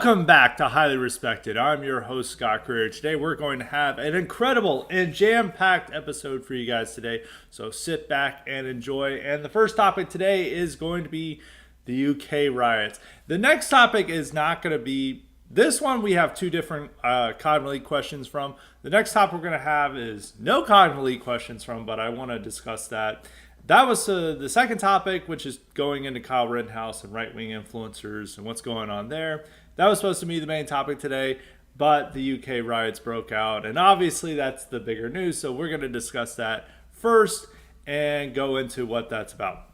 Welcome back to Highly Respected. I'm your host, Scott Greer. Today we're going to have an incredible and jam-packed episode for you guys today. So sit back and enjoy. And the first topic today is going to be the UK riots. The next topic is not going to be this one. We have two different Cognitive Elite questions from. The next topic we're going to have is no Cognitive Elite questions from, but I want to discuss that. That was the second topic, which is going into Kyle Rittenhouse and right-wing influencers and what's going on there. That was supposed to be the main topic today, but the UK riots broke out, and obviously that's the bigger news, so we're going to discuss that first and go into what that's about.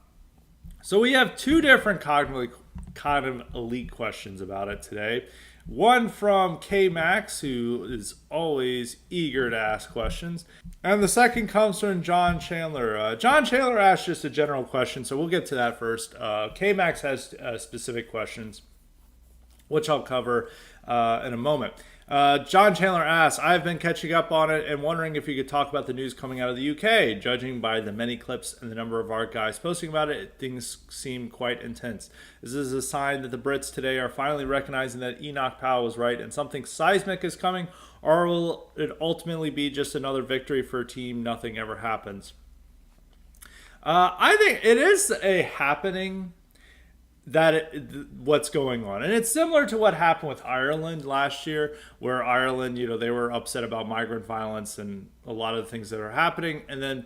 So we have two different Cognitive Elite questions about it today. One from K-Max, who is always eager to ask questions. And the second comes from John Chandler. John Chandler asked just a general question, so we'll get to that first. K-Max has specific questions, which I'll cover in a moment. John Chandler asks, I've been catching up on it and wondering if you could talk about the news coming out of the UK. Judging by the many clips and the number of our guys posting about it, things seem quite intense. Is this a sign that the Brits today are finally recognizing that Enoch Powell was right and something seismic is coming? Or will it ultimately be just another victory for a team? Nothing ever happens. I think it is a happening what's going on, and it's similar to what happened with Ireland last year, where Ireland, they were upset about migrant violence and a lot of the things that are happening, and then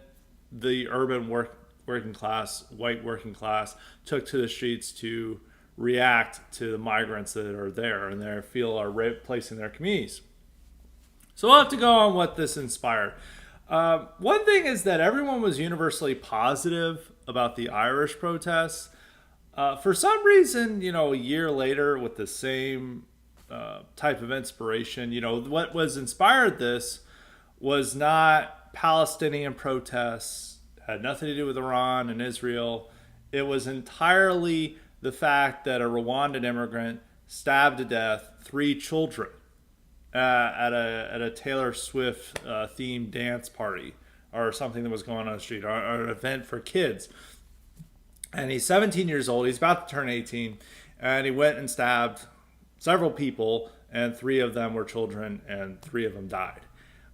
the urban working class, white working class, took to the streets to react to the migrants that are there and they feel are placed in their communities. So we'll have to go on what this inspired. One thing is that everyone was universally positive about the Irish protests. For some reason, a year later with the same type of inspiration, what was inspired this was not Palestinian protests, had nothing to do with Iran and Israel. It was entirely the fact that a Rwandan immigrant stabbed to death 3 children at a Taylor Swift themed dance party or something that was going on the street, or an event for kids. And he's 17 years old. He's about to turn 18. And he went and stabbed several people, and 3 of them were children, and 3 of them died.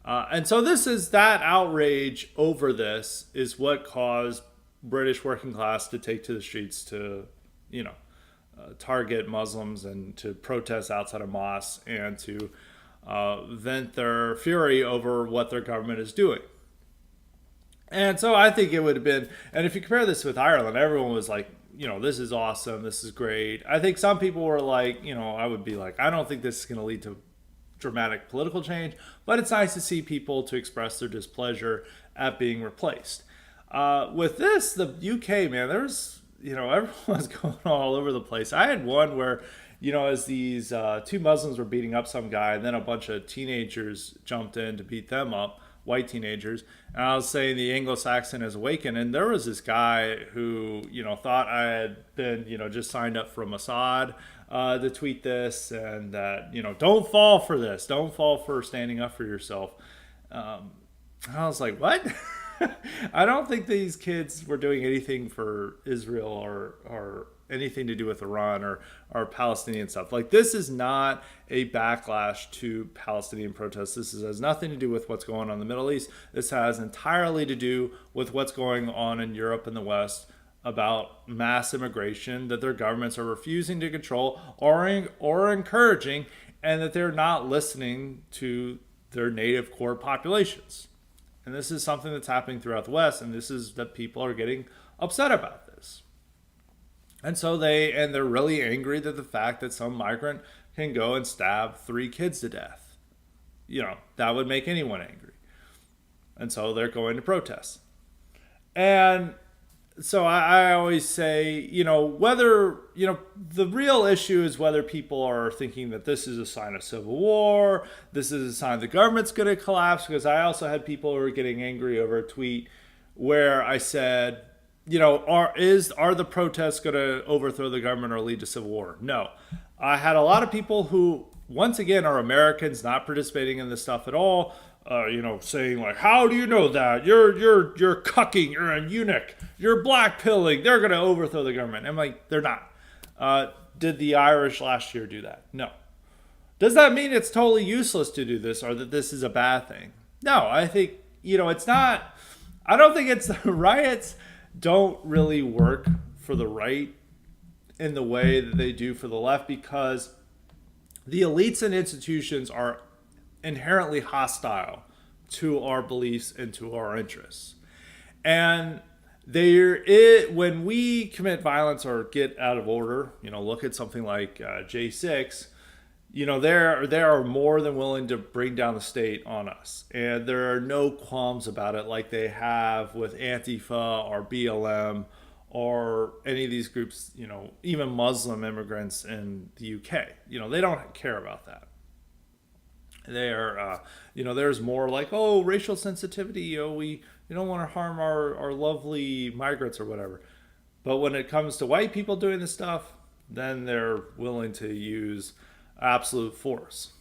And so that outrage over this is what caused British working class to take to the streets to, target Muslims and to protest outside of mosques and to vent their fury over what their government is doing. And so I think it would have been, and if you compare this with Ireland, everyone was like, this is awesome, this is great. I think some people were like, I would be like, I don't think this is going to lead to dramatic political change, but it's nice to see people to express their displeasure at being replaced. With this, the UK, man, there's, everyone's going all over the place. I had one where, as these 2 Muslims were beating up some guy, and then a bunch of teenagers jumped in to beat them up, white teenagers, and I was saying the Anglo-Saxon has awakened, and there was this guy who, thought I had been, just signed up for Mossad to tweet this, and that, don't fall for this, don't fall for standing up for yourself. I was like, what? I don't think these kids were doing anything for Israel or anything to do with Iran or Palestinian stuff. Like, this is not a backlash to Palestinian protests. This has nothing to do with what's going on in the Middle East. This has entirely to do with what's going on in Europe and the West about mass immigration that their governments are refusing to control or encouraging, and that they're not listening to their native core populations. And this is something that's happening throughout the West, and this is that people are getting upset about this. And so they're really angry that the fact that some migrant can go and stab 3 kids to death. That would make anyone angry. And so they're going to protest. And so I always say, whether, the real issue is whether people are thinking that this is a sign of civil war, this is a sign the government's going to collapse, because I also had people who were getting angry over a tweet where I said, are the protests going to overthrow the government or lead to civil war? No. I had a lot of people who, once again, are Americans not participating in this stuff at all, saying like, how do you know that? You're cucking, you're a eunuch, you're blackpilling, they're going to overthrow the government. I'm like, they're not. Did the Irish last year do that? No. Does that mean it's totally useless to do this or that this is a bad thing? No, I think, it's not. I don't think it's riots don't really work for the right in the way that they do for the left because the elites and institutions are inherently hostile to our beliefs and to our interests. And when we commit violence or get out of order, look at something like J6, they are more than willing to bring down the state on us. And there are no qualms about it like they have with Antifa or BLM or any of these groups, even Muslim immigrants in the UK. They don't care about that. They are, there's more like, oh, racial sensitivity. Oh, we don't want to harm our lovely migrants or whatever. But when it comes to white people doing this stuff, then they're willing to use absolute force.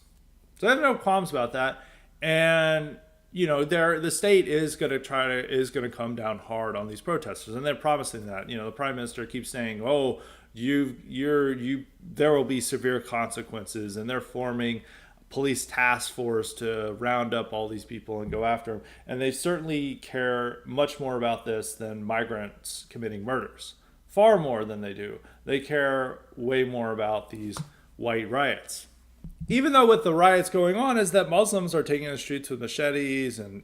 So I have no qualms about that. And the state is going to come down hard on these protesters, and they're promising that. The prime minister keeps saying, "Oh, there will be severe consequences," and they're forming police task force to round up all these people and go after them. And they certainly care much more about this than migrants committing murders. Far more than they do. They care way more about these white riots. Even though with the riots going on is that Muslims are taking the streets with machetes and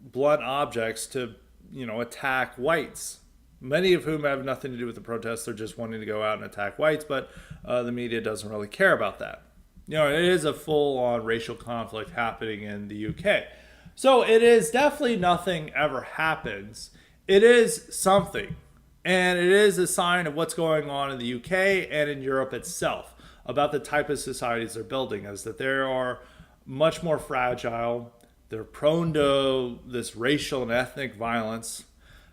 blunt objects to attack whites, many of whom have nothing to do with the protests. They're just wanting to go out and attack whites, but the media doesn't really care about that. It is a full-on racial conflict happening in the UK. So it is definitely nothing ever happens. It is something. And it is a sign of what's going on in the UK and in Europe itself about the type of societies they're building, is that they are much more fragile. They're prone to this racial and ethnic violence,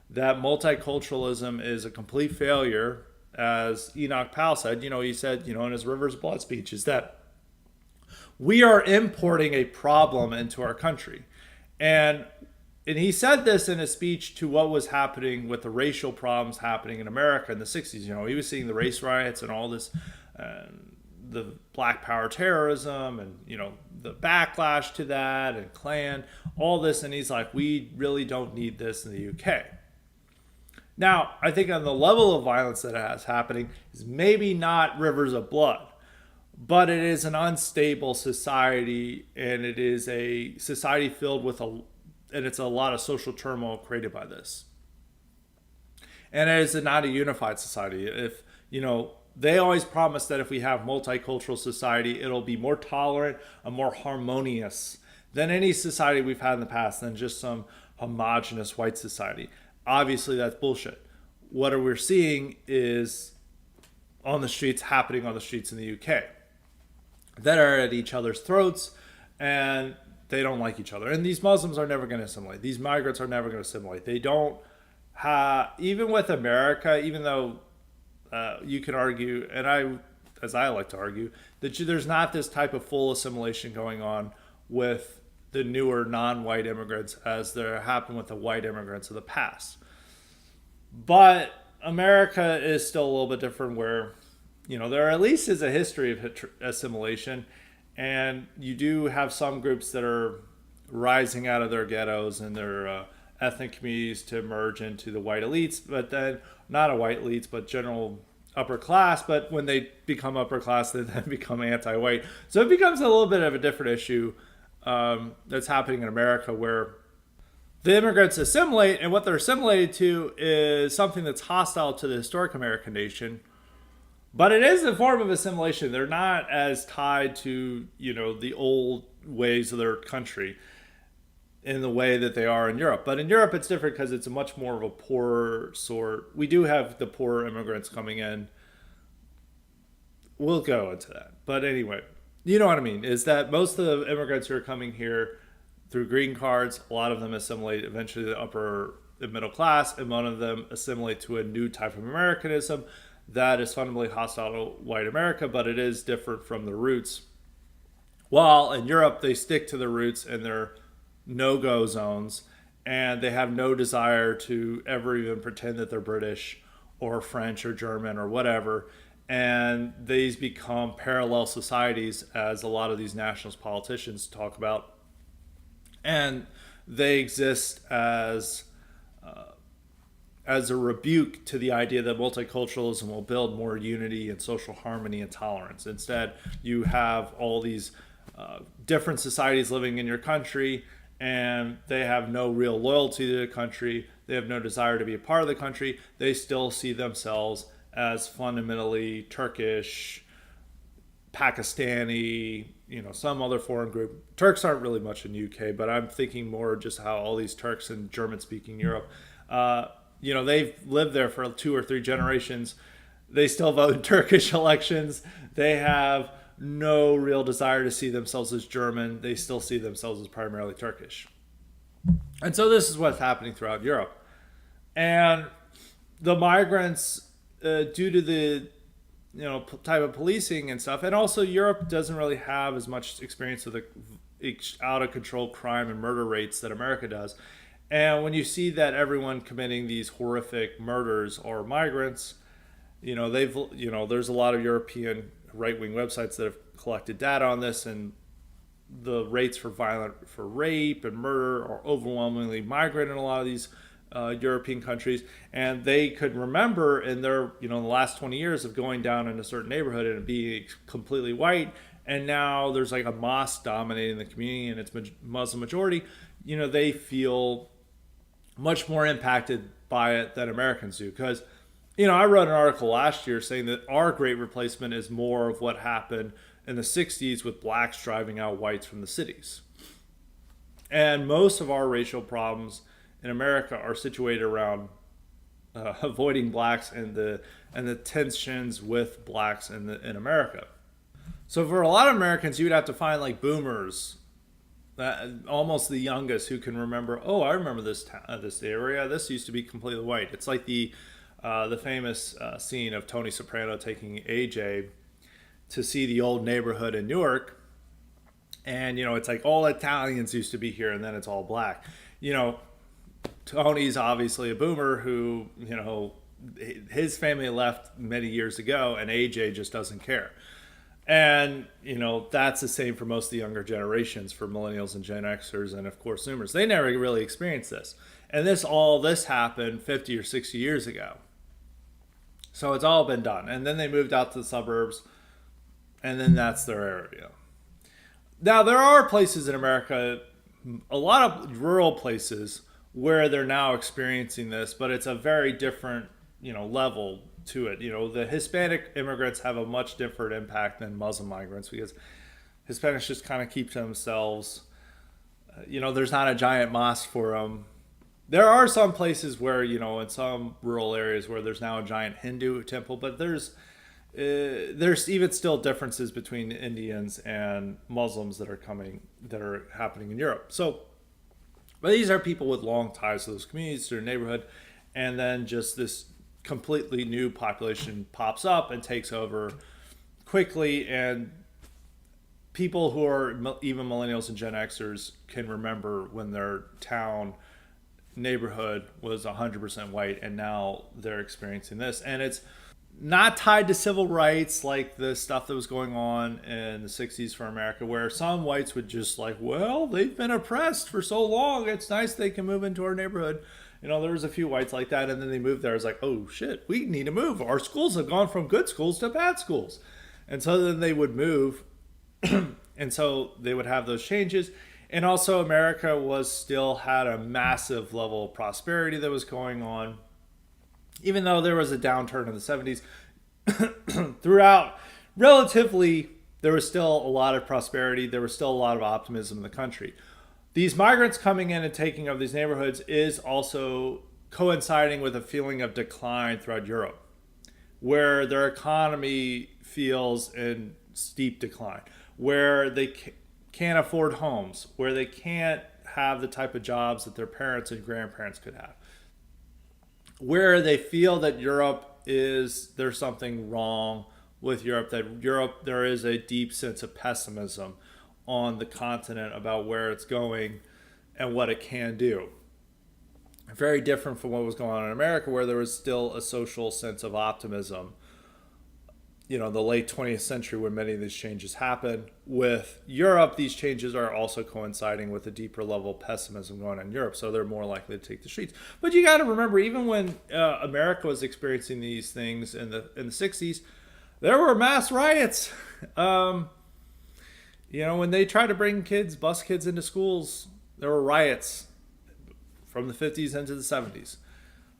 that multiculturalism is a complete failure, as Enoch Powell said. He said, in his Rivers of Blood speech, is that we are importing a problem into our country. And he said this in a speech to what was happening with the racial problems happening in America in the 60s. He was seeing the race riots and all this, the Black Power terrorism and, the backlash to that and Klan, all this. And he's like, we really don't need this in the UK. Now, I think on the level of violence that has happening is maybe not rivers of blood, but it is an unstable society, and it is a society filled with it's a lot of social turmoil created by this. And it is not a unified society. If, they always promise that if we have multicultural society, it'll be more tolerant and more harmonious than any society we've had in the past, than just some homogenous white society. Obviously, that's bullshit. What we're seeing is happening on the streets in the UK that are at each other's throats, and they don't like each other. And these Muslims are never going to assimilate. These migrants are never going to assimilate. They don't have, even with America, even though you can argue, and as I like to argue, that there's not this type of full assimilation going on with the newer non-white immigrants as there happened with the white immigrants of the past. But America is still a little bit different, where there at least is a history of assimilation, and you do have some groups that are rising out of their ghettos and their ethnic communities to merge into the white elites, but then not a white elites, but general upper class. But when they become upper class, they then become anti-white. So it becomes a little bit of a different issue that's happening in America, where the immigrants assimilate, and what they're assimilated to is something that's hostile to the historic American nation. But it is a form of assimilation. They're not as tied to, the old ways of their country in the way that they are in Europe. But in Europe, it's different because it's a much more of a poorer sort. We do have the poorer immigrants coming in. We'll go into that. But anyway, you know what I mean, is that most of the immigrants who are coming here through green cards, a lot of them assimilate eventually to the upper and middle class, and one of them assimilate to a new type of Americanism that is fundamentally hostile to white America, but it is different from the roots. While in Europe, they stick to their roots and their no-go zones, and they have no desire to ever even pretend that they're British or French or German or whatever. and these become parallel societies, as a lot of these nationalist politicians talk about, and they exist as a rebuke to the idea that multiculturalism will build more unity and social harmony and tolerance. Instead, you have all these different societies living in your country, and they have no real loyalty to the country. They have no desire to be a part of the country. They still see themselves as fundamentally Turkish, Pakistani, some other foreign group. Turks aren't really much in the UK, but I'm thinking more just how all these Turks in German-speaking Europe, they've lived there for 2 or 3 generations. They still vote in Turkish elections. They have no real desire to see themselves as German. They still see themselves as primarily Turkish. And so this is what's happening throughout Europe. And the migrants, due to the type of policing and stuff, and also Europe doesn't really have as much experience with the out of control crime and murder rates that America does. And when you see that everyone committing these horrific murders are migrants, there's a lot of European right-wing websites that have collected data on this, and the rates for rape and murder are overwhelmingly migrant in a lot of these European countries. And they could remember in their the last 20 years of going down in a certain neighborhood and it being completely white, and now there's like a mosque dominating the community and it's Muslim majority. They feel much more impacted by it than Americans do, because I wrote an article last year saying that our great replacement is more of what happened in the 60s with blacks driving out whites from the cities. And most of our racial problems in America are situated around avoiding blacks and the tensions with blacks in America. So for a lot of Americans, you would have to find like boomers, almost the youngest, who can remember, oh, I remember this area. This used to be completely white. It's like the famous scene of Tony Soprano taking AJ to see the old neighborhood in Newark. And, it's like all Italians used to be here, and then it's all black. Tony's obviously a boomer who, his family left many years ago, and AJ just doesn't care. And, that's the same for most of the younger generations, for millennials and Gen Xers and, of course, Zoomers. They never really experienced this. And all this happened 50 or 60 years ago. So it's all been done. And then they moved out to the suburbs, and then that's their area. Now, there are places in America, a lot of rural places, where they're now experiencing this, but it's a very different, level to it. The Hispanic immigrants have a much different impact than Muslim migrants, because Hispanics just kind of keep to themselves. There's not a giant mosque for them. There are some places where, in some rural areas where there's now a giant Hindu temple, but there's even still differences between Indians and Muslims that are happening in Europe. So, but these are people with long ties to those communities, to their neighborhood, and then just this completely new population pops up and takes over quickly, and people who are even millennials and Gen Xers can remember when their town neighborhood was 100% white, and now they're experiencing this. And it's not tied to civil rights like the stuff that was going on in the 60s for America, where some whites would just they've been oppressed for so long, it's nice they can move into our neighborhood. There was a few whites like that, and then they moved there. It's like, oh shit, we need to move. Our schools have gone from good schools to bad schools. And so then they would move, and so they would have those changes. And also America still had a massive level of prosperity that was going on. Even though there was a downturn in the 70s, throughout, relatively, there was still a lot of prosperity. There was still a lot of optimism in the country. These migrants coming in and taking over these neighborhoods is also coinciding with a feeling of decline throughout Europe, where their economy feels in steep decline, where they can't afford homes, where they can't have the type of jobs that their parents and grandparents could have, where they feel that there's something wrong with Europe, there is a deep sense of pessimism on the continent about where it's going and what it can do. Very different from what was going on in America, where there was still a social sense of optimism. the late 20th century when many of these changes happened. With Europe, these changes are also coinciding with a deeper level of pessimism going on in Europe, so they're more likely to take the streets. But you got to remember, even when America was experiencing these things in the 60s, there were mass riots. When they tried to bus kids into schools, there were riots from the 50s into the 70s.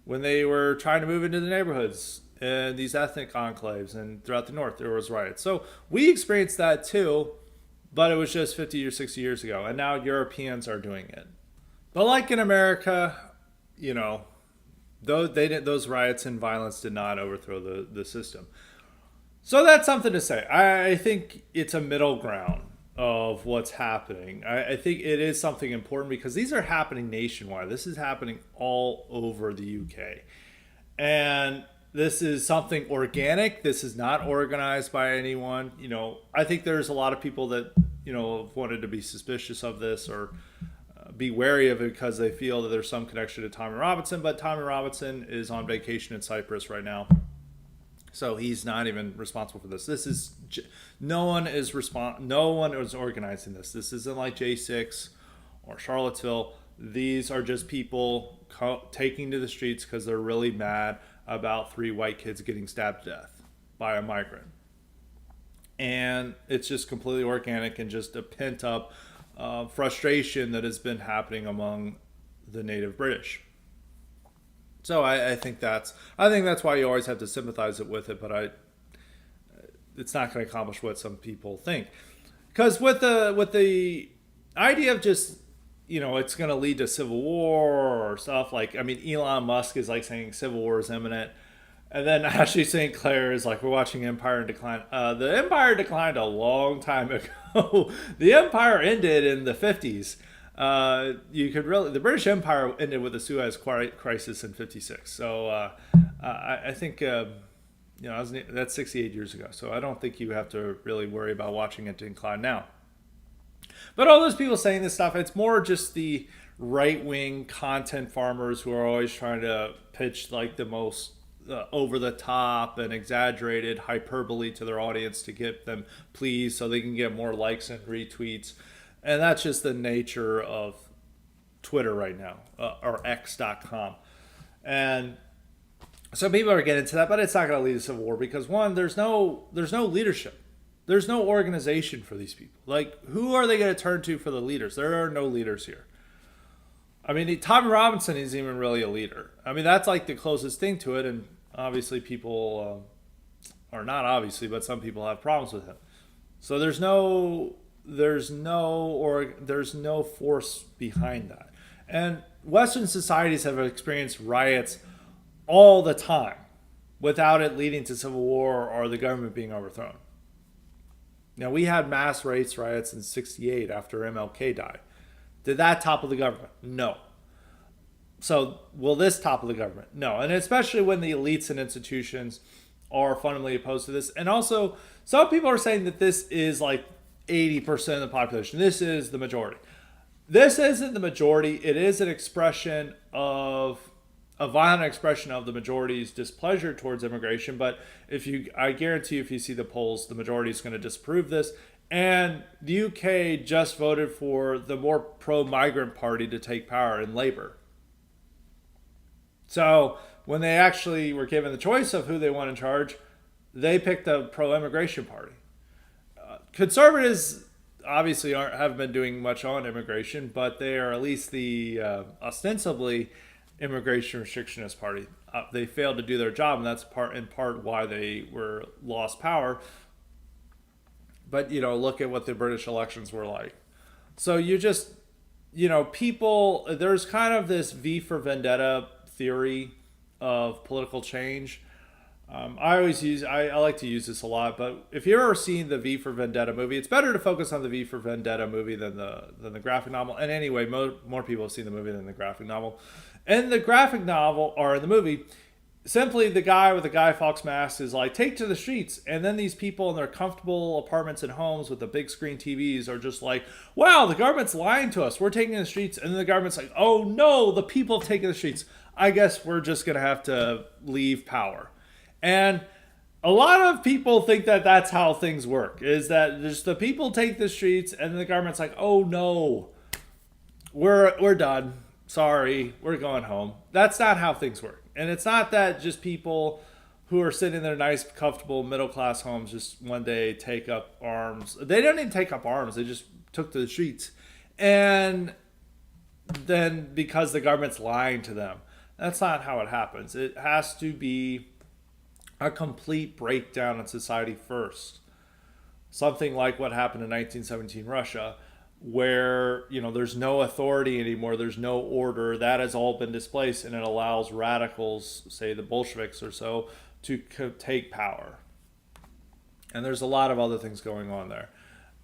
When they were trying to move into the neighborhoods and these ethnic enclaves and throughout the north, there was riots. So we experienced that too, but it was just 50 or 60 years ago, and now Europeans are doing it. But like in America, those riots and violence did not overthrow the system. So that's something to say. I think it's a middle ground of what's happening. I think it is something important because these are happening nationwide. This is happening all over the UK. And this is something organic. This is not organized by anyone. I think there's a lot of people that, have wanted to be suspicious of this or be wary of it because they feel that there's some connection to Tommy Robinson. But Tommy Robinson is on vacation in Cyprus right now. So he's not even responsible for this. No one is organizing this. This isn't like J6 or Charlottesville. These are just people taking to the streets because they're really mad about 3 white kids getting stabbed to death by a migrant. And it's just completely organic and just a pent up frustration that has been happening among the native British. So I think that's why you always have to sympathize with it, but it's not going to accomplish what some people think. Because with the idea of just it's going to lead to civil war or stuff like, Elon Musk is like saying civil war is imminent, and then Ashley St. Clair is like, we're watching Empire in decline. The Empire declined a long time ago. The Empire ended in the 50s. The British Empire ended with the Suez Crisis in '56. So I think that's 68 years ago. So I don't think you have to really worry about watching it decline now. But all those people saying this stuff, it's more just the right-wing content farmers who are always trying to pitch like the most over the top and exaggerated hyperbole to their audience to get them pleased so they can get more likes and retweets. And that's just the nature of Twitter right now, or X.com. And so people are getting into that, but it's not going to lead to civil war because, one, there's no leadership. There's no organization for these people. Like, who are they going to turn to for the leaders? There are no leaders here. Tommy Robinson isn't even really a leader. That's like the closest thing to it, and obviously people, or not obviously, but some people have problems with him. So there's no force behind that. And Western societies have experienced riots all the time without it leading to civil war or the government being overthrown. Now, we had mass riots in '68 after MLK died. Did that topple the government? No. So will this topple the government? No. And especially when the elites and institutions are fundamentally opposed to this. And also, some people are saying that this is like 80% of the population. This is the majority. This isn't the majority. It is an expression of a violent expression of the majority's displeasure towards immigration. But I guarantee you, if you see the polls, the majority is going to disapprove this. And the UK just voted for the more pro-migrant party to take power in Labour. So when they actually were given the choice of who they want in charge, they picked the pro-immigration party. Conservatives obviously haven't been doing much on immigration, but they are at least the ostensibly immigration restrictionist party. They failed to do their job, and that's in part why they were lost power. But look at what the British elections were like. So you just people. There's kind of this V for Vendetta theory of political change. I like to use this a lot, but if you've ever seen the V for Vendetta movie, it's better to focus on the V for Vendetta movie than the graphic novel. And anyway, more people have seen the movie than the graphic novel. In the graphic novel, or in the movie, simply the guy with the Guy Fawkes mask is like, take to the streets. And then these people in their comfortable apartments and homes with the big screen TVs are just like, wow, the government's lying to us. We're taking the streets. And then the government's like, oh no, the people have taken the streets. I guess we're just going to have to leave power. And A lot of people think that that's how things work. Is that just the people take the streets and the government's like, oh no, we're done. Sorry, we're going home. That's not how things work. And it's not that just people who are sitting in their nice, comfortable middle class homes just one day take up arms. They didn't even take up arms. They just took to the streets. And then because the government's lying to them, that's not how it happens. It has to be a complete breakdown in society first. Something like what happened in 1917 Russia, where there's no authority anymore, there's no order. That has all been displaced, and it allows radicals, say the Bolsheviks or so, to take power. And there's a lot of other things going on there.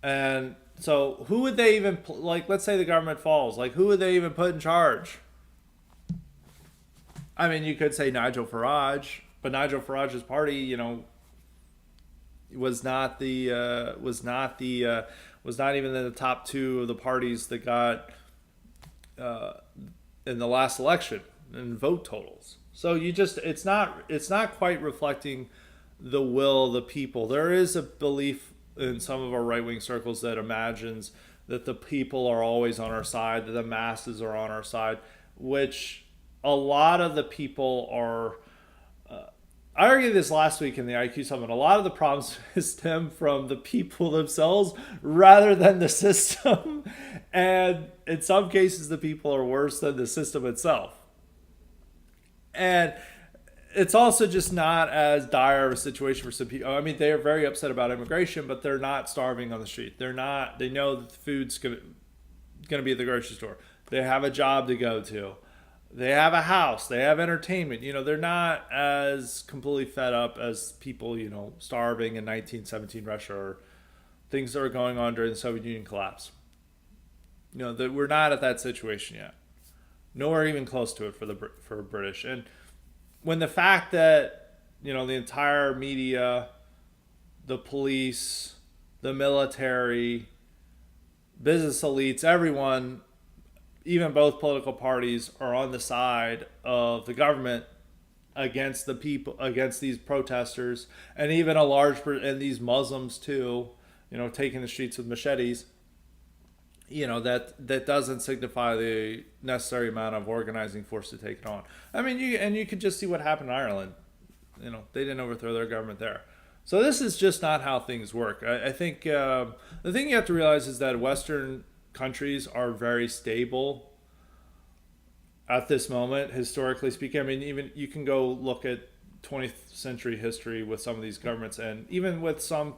And so, who would they even like? Let's say the government falls. Like, who would they even put in charge? I mean, you could say Nigel Farage, but Nigel Farage's party, was not even in the top two of the parties that got uh, in the last election in vote totals. So it's not quite reflecting the will of the people. There is a belief in some of our right wing circles that imagines that the people are always on our side, that the masses are on our side, which a lot of the people are. I argued this last week in the IQ Summit. A lot of the problems stem from the people themselves rather than the system. And in some cases, the people are worse than the system itself. And it's also just not as dire of a situation for some people. I mean, they are very upset about immigration, but they're not starving on the street. They're not. They know that the food's gonna be at the grocery store. They have a job to go to. They have a house. They have entertainment. They're not as completely fed up as people, starving in 1917 Russia or things that were going on during the Soviet Union collapse. That we're not at that situation yet. Nowhere even close to it for British. And when the fact that the entire media, the police, the military, business elites, everyone, even both political parties, are on the side of the government against the people, against these protesters, and even and these Muslims too, taking the streets with machetes. That doesn't signify the necessary amount of organizing force to take it on. I mean, you could just see what happened in Ireland. They didn't overthrow their government there. So this is just not how things work. I think the thing you have to realize is that Western countries are very stable at this moment, historically speaking. I mean, even you can go look at 20th century history with some of these governments, and even with some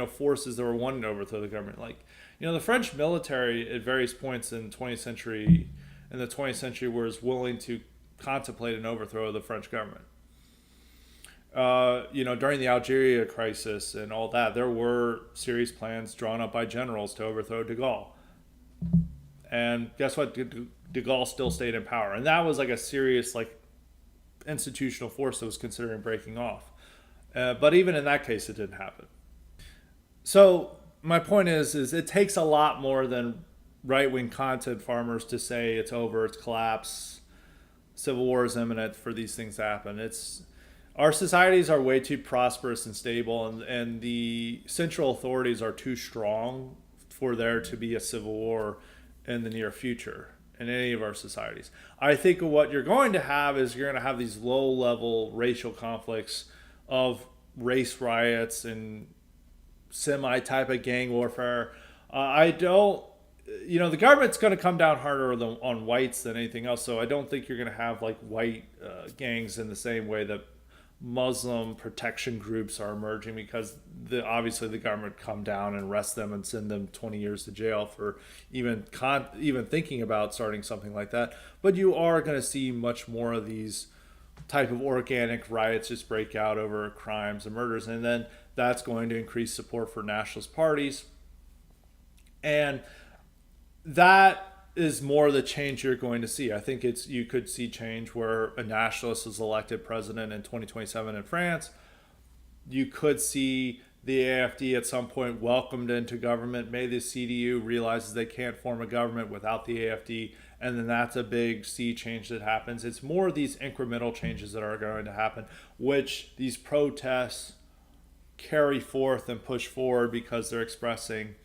forces that were wanting to overthrow the government, like the French military at various points in the 20th century was willing to contemplate an overthrow of the French government. During the Algeria crisis and all that, there were serious plans drawn up by generals to overthrow de Gaulle. And guess what? De Gaulle still stayed in power. And that was like a serious, institutional force that was considering breaking off. But even in that case, it didn't happen. So my point is it takes a lot more than right-wing content farmers to say it's over, it's collapse, civil war is imminent for these things to happen. Our societies are way too prosperous and stable, and the central authorities are too strong for there to be a civil war in the near future in any of our societies. I think what you're going to have is you're going to have these low-level racial conflicts of race riots and semi-type of gang warfare. I don't, the government's going to come down harder on whites than anything else. So I don't think you're going to have white gangs in the same way that Muslim protection groups are emerging, because obviously the government come down and arrest them and send them 20 years to jail for even thinking about starting something like that. But you are going to see much more of these type of organic riots just break out over crimes and murders, and then that's going to increase support for nationalist parties, and that is more the change you're going to see. I think you could see change where a nationalist is elected president in 2027 in France. You could see the AFD at some point welcomed into government. Maybe the CDU realizes they can't form a government without the AFD, and then that's a big sea change that happens. It's more these incremental changes that are going to happen, which these protests carry forth and push forward because they're expressing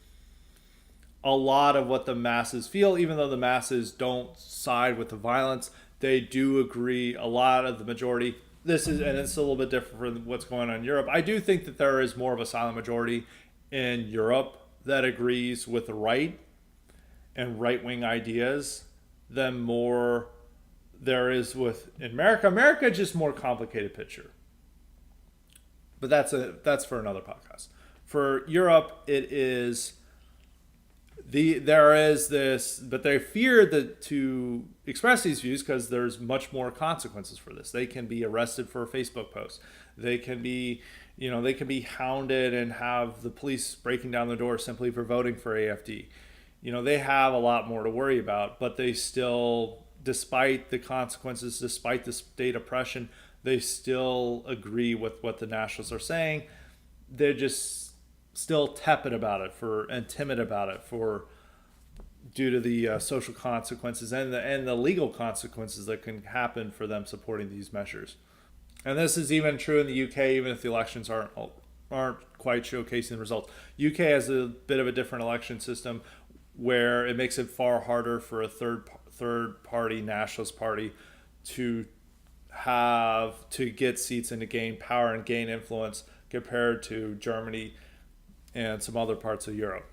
a lot of what the masses feel, even though the masses don't side with the violence. They do agree, a lot of the majority. This is, and it's a little bit different from what's going on in Europe. I do think that there is more of a silent majority in Europe that agrees with the right and right wing ideas than more there is with in America. America just more complicated picture. But that's for another podcast. For Europe, it is there is this, but they fear that to express these views because there's much more consequences for this. They can be arrested for a Facebook post. They can be, they can be hounded and have the police breaking down the door simply for voting for AFD. They have a lot more to worry about, but they still, despite the consequences, despite the state oppression, they still agree with what the nationalists are saying. They're just still tepid about it and timid about it due to the social consequences and the legal consequences that can happen for them supporting these measures. And this is even true in the UK, even if the elections aren't quite showcasing the results. UK has a bit of a different election system where it makes it far harder for a third party nationalist party to get seats and to gain power and gain influence compared to Germany and some other parts of Europe.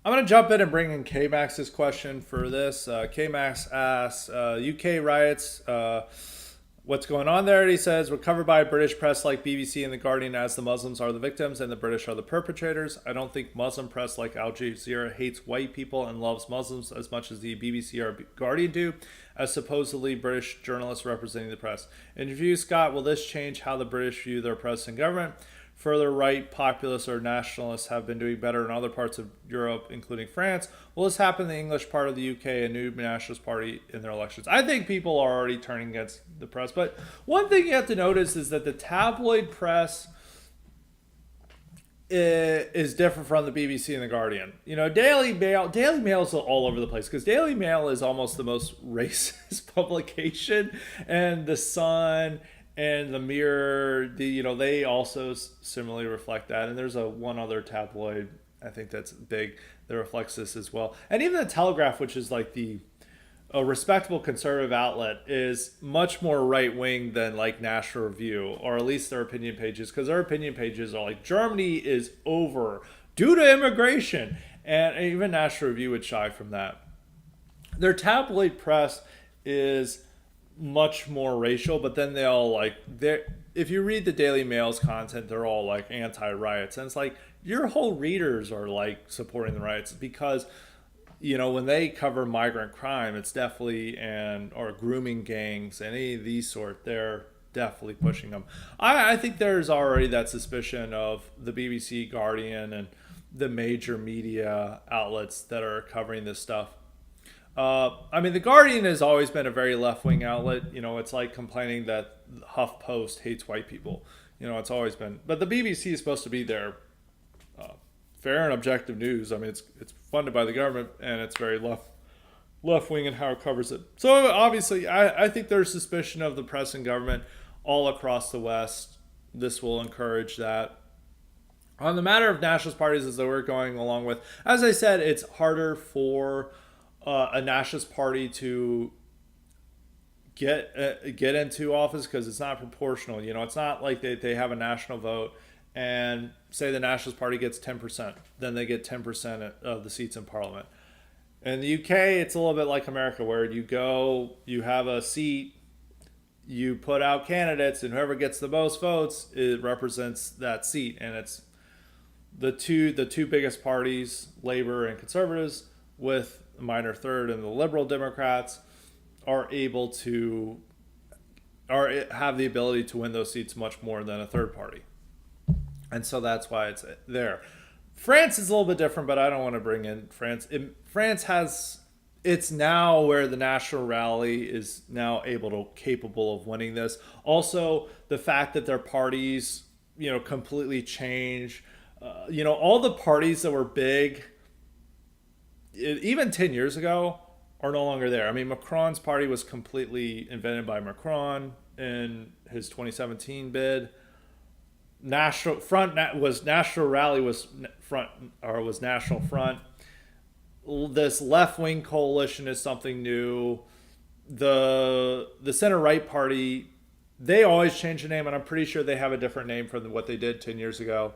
I'm going to jump in and bring in K-Max's question for this. K-Max asks, UK riots, what's going on there? He says, we're covered by British press like BBC and The Guardian as the Muslims are the victims and the British are the perpetrators. I don't think Muslim press like Al Jazeera hates white people and loves Muslims as much as the BBC or Guardian do, as supposedly British journalists representing the press. In your view, Scott, will this change how the British view their press and government? Further, right populists or nationalists have been doing better in other parts of Europe, including France. Will this happen in the English part of the UK, a new nationalist party in their elections? I think people are already turning against the press. But one thing you have to notice is that the tabloid press is different from the BBC and the Guardian. Daily Mail is all over the place because Daily Mail is almost the most racist publication, and the Sun and the Mirror, they also similarly reflect that. And there's one other tabloid, I think that's big, that reflects this as well. And even the Telegraph, which is like a respectable conservative outlet, is much more right wing than like National Review, or at least their opinion pages, because their opinion pages are like Germany is over due to immigration, and even National Review would shy from that. Their tabloid press is much more racial, but then if you read the Daily Mail's content, they're all like anti-riots, and it's like your whole readers are like supporting the riots because when they cover migrant crime, it's definitely or grooming gangs, any of these sort, they're definitely pushing them. I think there's already that suspicion of the BBC, Guardian, and the major media outlets that are covering this stuff. The Guardian has always been a very left-wing outlet. It's like complaining that HuffPost hates white people. It's always been. But the BBC is supposed to be their fair and objective news. It's funded by the government, and it's very left-wing in how it covers it. So obviously, I think there's suspicion of the press and government all across the West. This will encourage that. On the matter of nationalist parties, as we're going along with, as I said, it's harder for a nationalist party to get into office because it's not proportional. It's not like they have a national vote and say the Nationalist Party gets 10%, then they get 10% of the seats in Parliament. In the UK, it's a little bit like America, where you have a seat, you put out candidates, and whoever gets the most votes, it represents that seat. And it's the two biggest parties, Labour and Conservatives, with a minor third, and the Liberal Democrats are able to have the ability to win those seats much more than a third party. And so that's why it's there. France is a little bit different, but I don't want to bring in France. It's now where the National Rally is now capable of winning this. Also, the fact that their parties, completely change. All the parties that were big, even 10 years ago, are no longer there. Macron's party was completely invented by Macron in his 2017 bid. National Front was National Rally was front or was National Front. This left wing coalition is something new. The center right party, they always change the name, and I'm pretty sure they have a different name from what they did 10 years ago.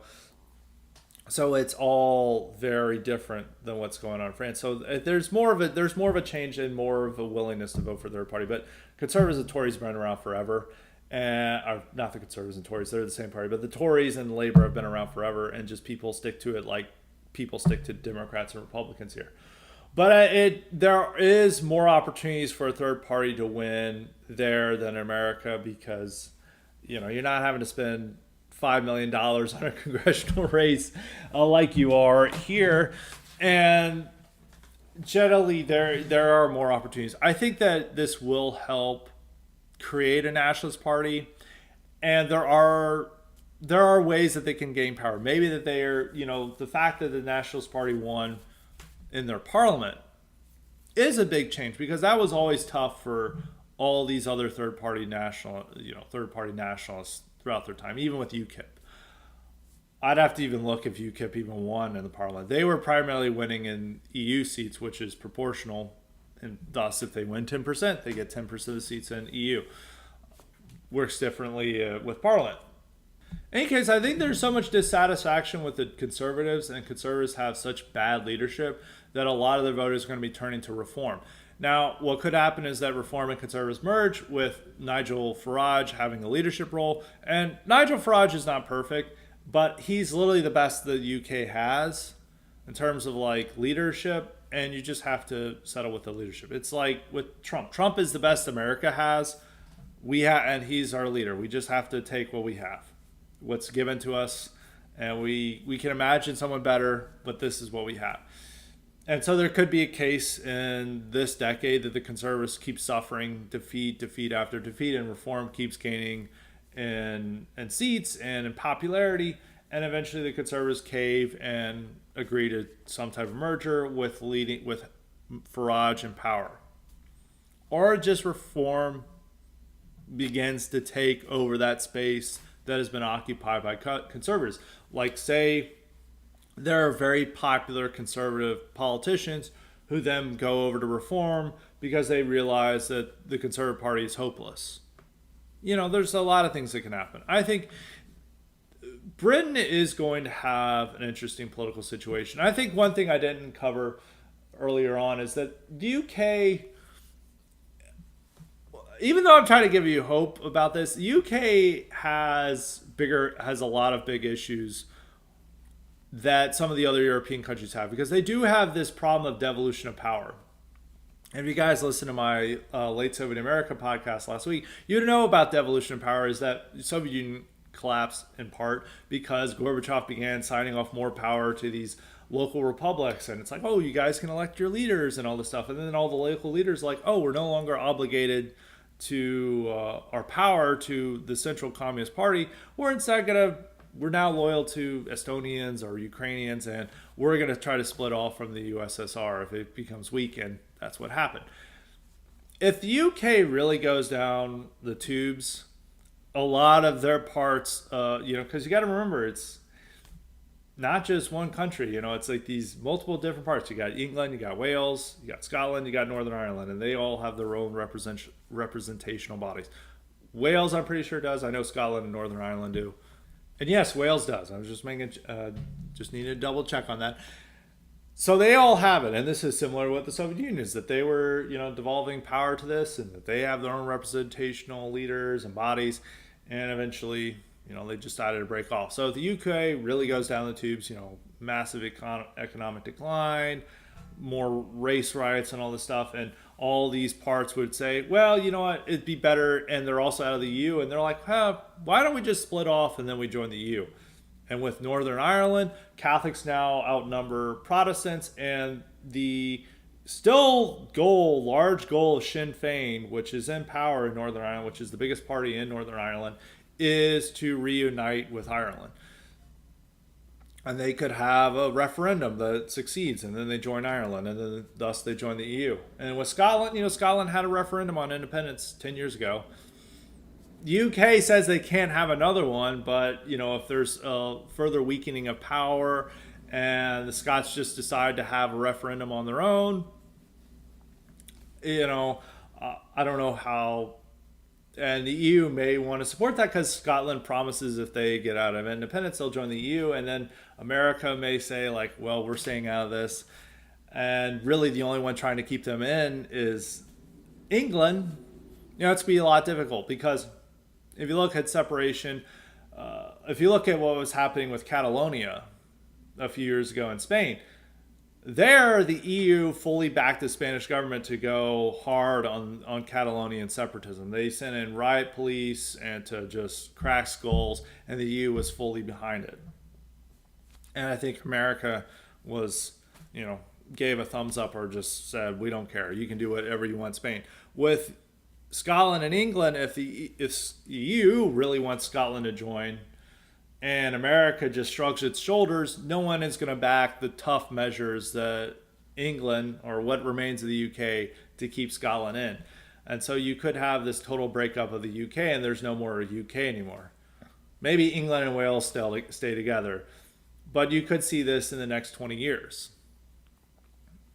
So it's all very different than what's going on in France. So there's more of a change and more of a willingness to vote for the third party. But conservatives and Tories have been around forever, and or not the conservatives and Tories, they're the same party. But the Tories and Labor have been around forever, and just people stick to it like people stick to Democrats and Republicans here. But there is more opportunities for a third party to win there than in America because you're not having to spend $5 million on a congressional race like you are here, and generally there are more opportunities. I think that this will help create a nationalist party, and there are ways that they can gain power. Maybe that they are the fact that the Nationalist Party won in their parliament is a big change because that was always tough for all these other third party nationalists throughout their time, even with UKIP. I'd have to even look if UKIP even won in the parliament. They were primarily winning in EU seats, which is proportional, and thus if they win 10%, they get 10% of the seats in EU. Works differently with parliament. In any case, I think there's so much dissatisfaction with the conservatives, and conservatives have such bad leadership that a lot of their voters are going to be turning to reform. Now, what could happen is that reform and conservatives merge with Nigel Farage having a leadership role. And Nigel Farage is not perfect, but he's literally the best the UK has in terms of like leadership. And you just have to settle with the leadership. It's like with Trump. Trump is the best America has. And he's our leader. We just have to take what we have, what's given to us. And we can imagine someone better, but this is what we have. And so there could be a case in this decade that the conservatives keep suffering defeat after defeat, and reform keeps gaining in seats and in popularity, and eventually the conservatives cave and agree to some type of merger with Farage in power, or just reform begins to take over that space that has been occupied by conservatives. Like, say, there are very popular conservative politicians who then go over to reform because they realize that the conservative party is hopeless. There's a lot of things that can happen. I think Britain is going to have an interesting political situation. I think one thing I didn't cover earlier on is that the UK, even though I'm trying to give you hope about this, the UK has a lot of big issues that some of the other European countries have, because they do have this problem of devolution of power. And if you guys listen to my Late Soviet America podcast last week, you'd know about devolution of power is that the Soviet Union collapsed in part because Gorbachev began signing off more power to these local republics. And it's like, oh, you guys can elect your leaders and all this stuff. And then all the local leaders are like, oh, we're no longer obligated to our power to the Central Communist Party. We're now loyal to Estonians or Ukrainians, and we're going to try to split off from the USSR if it becomes weak, and that's what happened. If the UK really goes down the tubes, a lot of their parts, because you got to remember, it's not just one country. It's like these multiple different parts. You got England, you got Wales, you got Scotland, you got Northern Ireland, and they all have their own representational bodies. Wales, I'm pretty sure, does. I know Scotland and Northern Ireland do. And yes, Wales does. I was just just needed to double check on that. So they all have it, and this is similar to what the Soviet Union is, that they were, devolving power to this, and that they have their own representational leaders and bodies, and eventually, they just decided to break off. So if the UK really goes down the tubes, massive economic decline, more race riots and all this stuff, and all these parts would say, well, you know what, it'd be better, and they're also out of the EU, and they're like, why don't we just split off and then we join the EU? And with Northern Ireland, Catholics now outnumber Protestants, and the large goal of Sinn Féin, which is in power in Northern Ireland, which is the biggest party in Northern Ireland, is to reunite with Ireland. And they could have a referendum that succeeds, and then they join Ireland, and then thus they join the EU. And with Scotland, Scotland had a referendum on independence 10 years ago. UK says they can't have another one, but if there's a further weakening of power and the Scots just decide to have a referendum on their own, you know, I don't know how. And the EU may want to support that because Scotland promises if they get out of independence, they'll join the EU. And then America may say, like, well, we're staying out of this. And really, the only one trying to keep them in is England. It's going to be a lot difficult because if you look at separation, if you look at what was happening with Catalonia a few years ago in Spain, there, the EU fully backed the Spanish government to go hard on Catalonian separatism. They sent in riot police and to just crack skulls, and the EU was fully behind it. And I think America was, gave a thumbs up or just said, we don't care. You can do whatever you want, Spain. With Scotland and England, if the EU really wants Scotland to join, and America just shrugs its shoulders, no one is going to back the tough measures that England or what remains of the UK to keep Scotland in. And so you could have this total breakup of the UK and there's no more UK anymore. Maybe England and Wales still stay together, but you could see this in the next 20 years.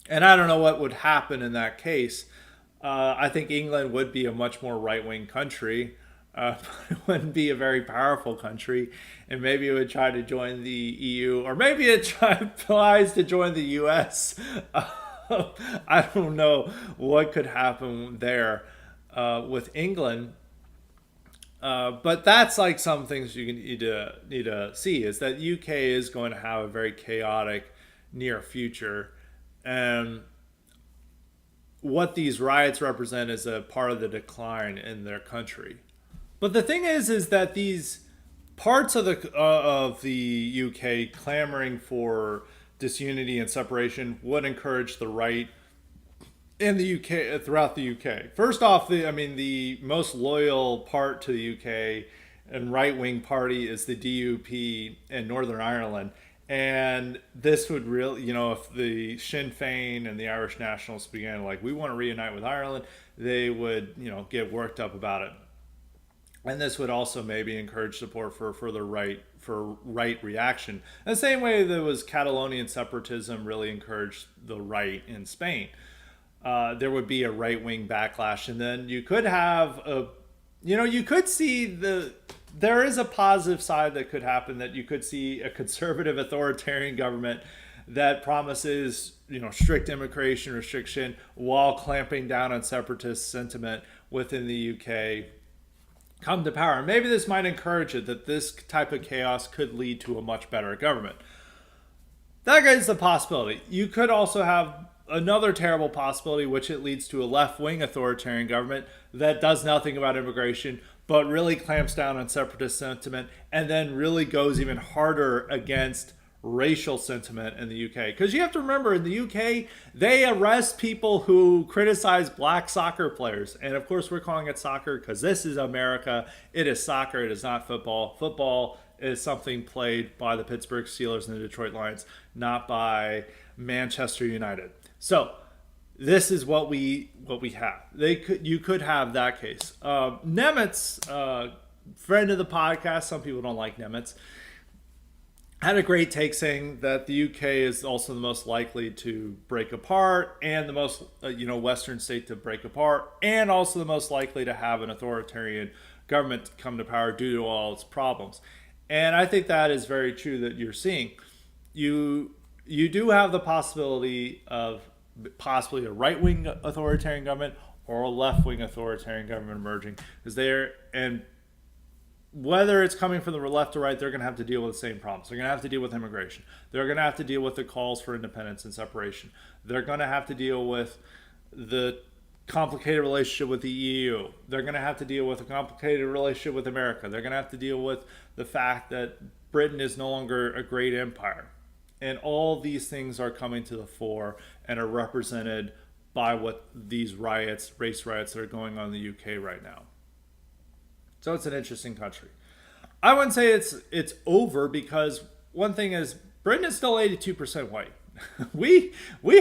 And I don't know what would happen in that case. I think England would be a much more right-wing country. But it wouldn't be a very powerful country, and maybe it would try to join the EU, or maybe it tries to join the US. I don't know what could happen there with England, but that's like some things you need to see is that UK is going to have a very chaotic near future, and what these riots represent is a part of the decline in their country. But the thing is that these parts of the UK clamoring for disunity and separation would encourage the right in the UK throughout the UK. First off, the most loyal part to the UK and right-wing party is the DUP in Northern Ireland, and this would really, if the Sinn Féin and the Irish Nationalists began like, we want to reunite with Ireland, they would get worked up about it. And this would also maybe encourage support for further right reaction. In the same way that was Catalonian separatism really encouraged the right in Spain. There would be a right-wing backlash. And then you could have you could see there is a positive side that could happen, that you could see a conservative authoritarian government that promises, strict immigration restriction while clamping down on separatist sentiment within the UK come to power. And maybe this might encourage it, that this type of chaos could lead to a much better government. That is the possibility. You could also have another terrible possibility, which it leads to a left-wing authoritarian government that does nothing about immigration, but really clamps down on separatist sentiment and then really goes even harder against racial sentiment in the UK. Because you have to remember, in the UK, they arrest people who criticize black soccer players. And of course, we're calling it soccer because this is America. It is soccer. It is not football. Football is something played by the Pittsburgh Steelers and the Detroit Lions, not by Manchester United. So this is what we have. You could have that case. Nemitz, friend of the podcast, some people don't like Nemitz, had a great take saying that the UK is also the most likely to break apart, and the most Western state to break apart, and also the most likely to have an authoritarian government come to power due to all its problems. And I think that is very true that you're seeing. You do have the possibility of possibly a right-wing authoritarian government or a left-wing authoritarian government emerging, because and whether it's coming from the left or right, they're going to have to deal with the same problems. They're going to have to deal with immigration. They're going to have to deal with the calls for independence and separation. They're going to have to deal with the complicated relationship with the EU. They're going to have to deal with a complicated relationship with America. They're going to have to deal with the fact that Britain is no longer a great empire. And all these things are coming to the fore and are represented by what these riots, race riots that are going on in the UK right now. So it's an interesting country. I wouldn't say it's over, because one thing is Britain is still 82% white. we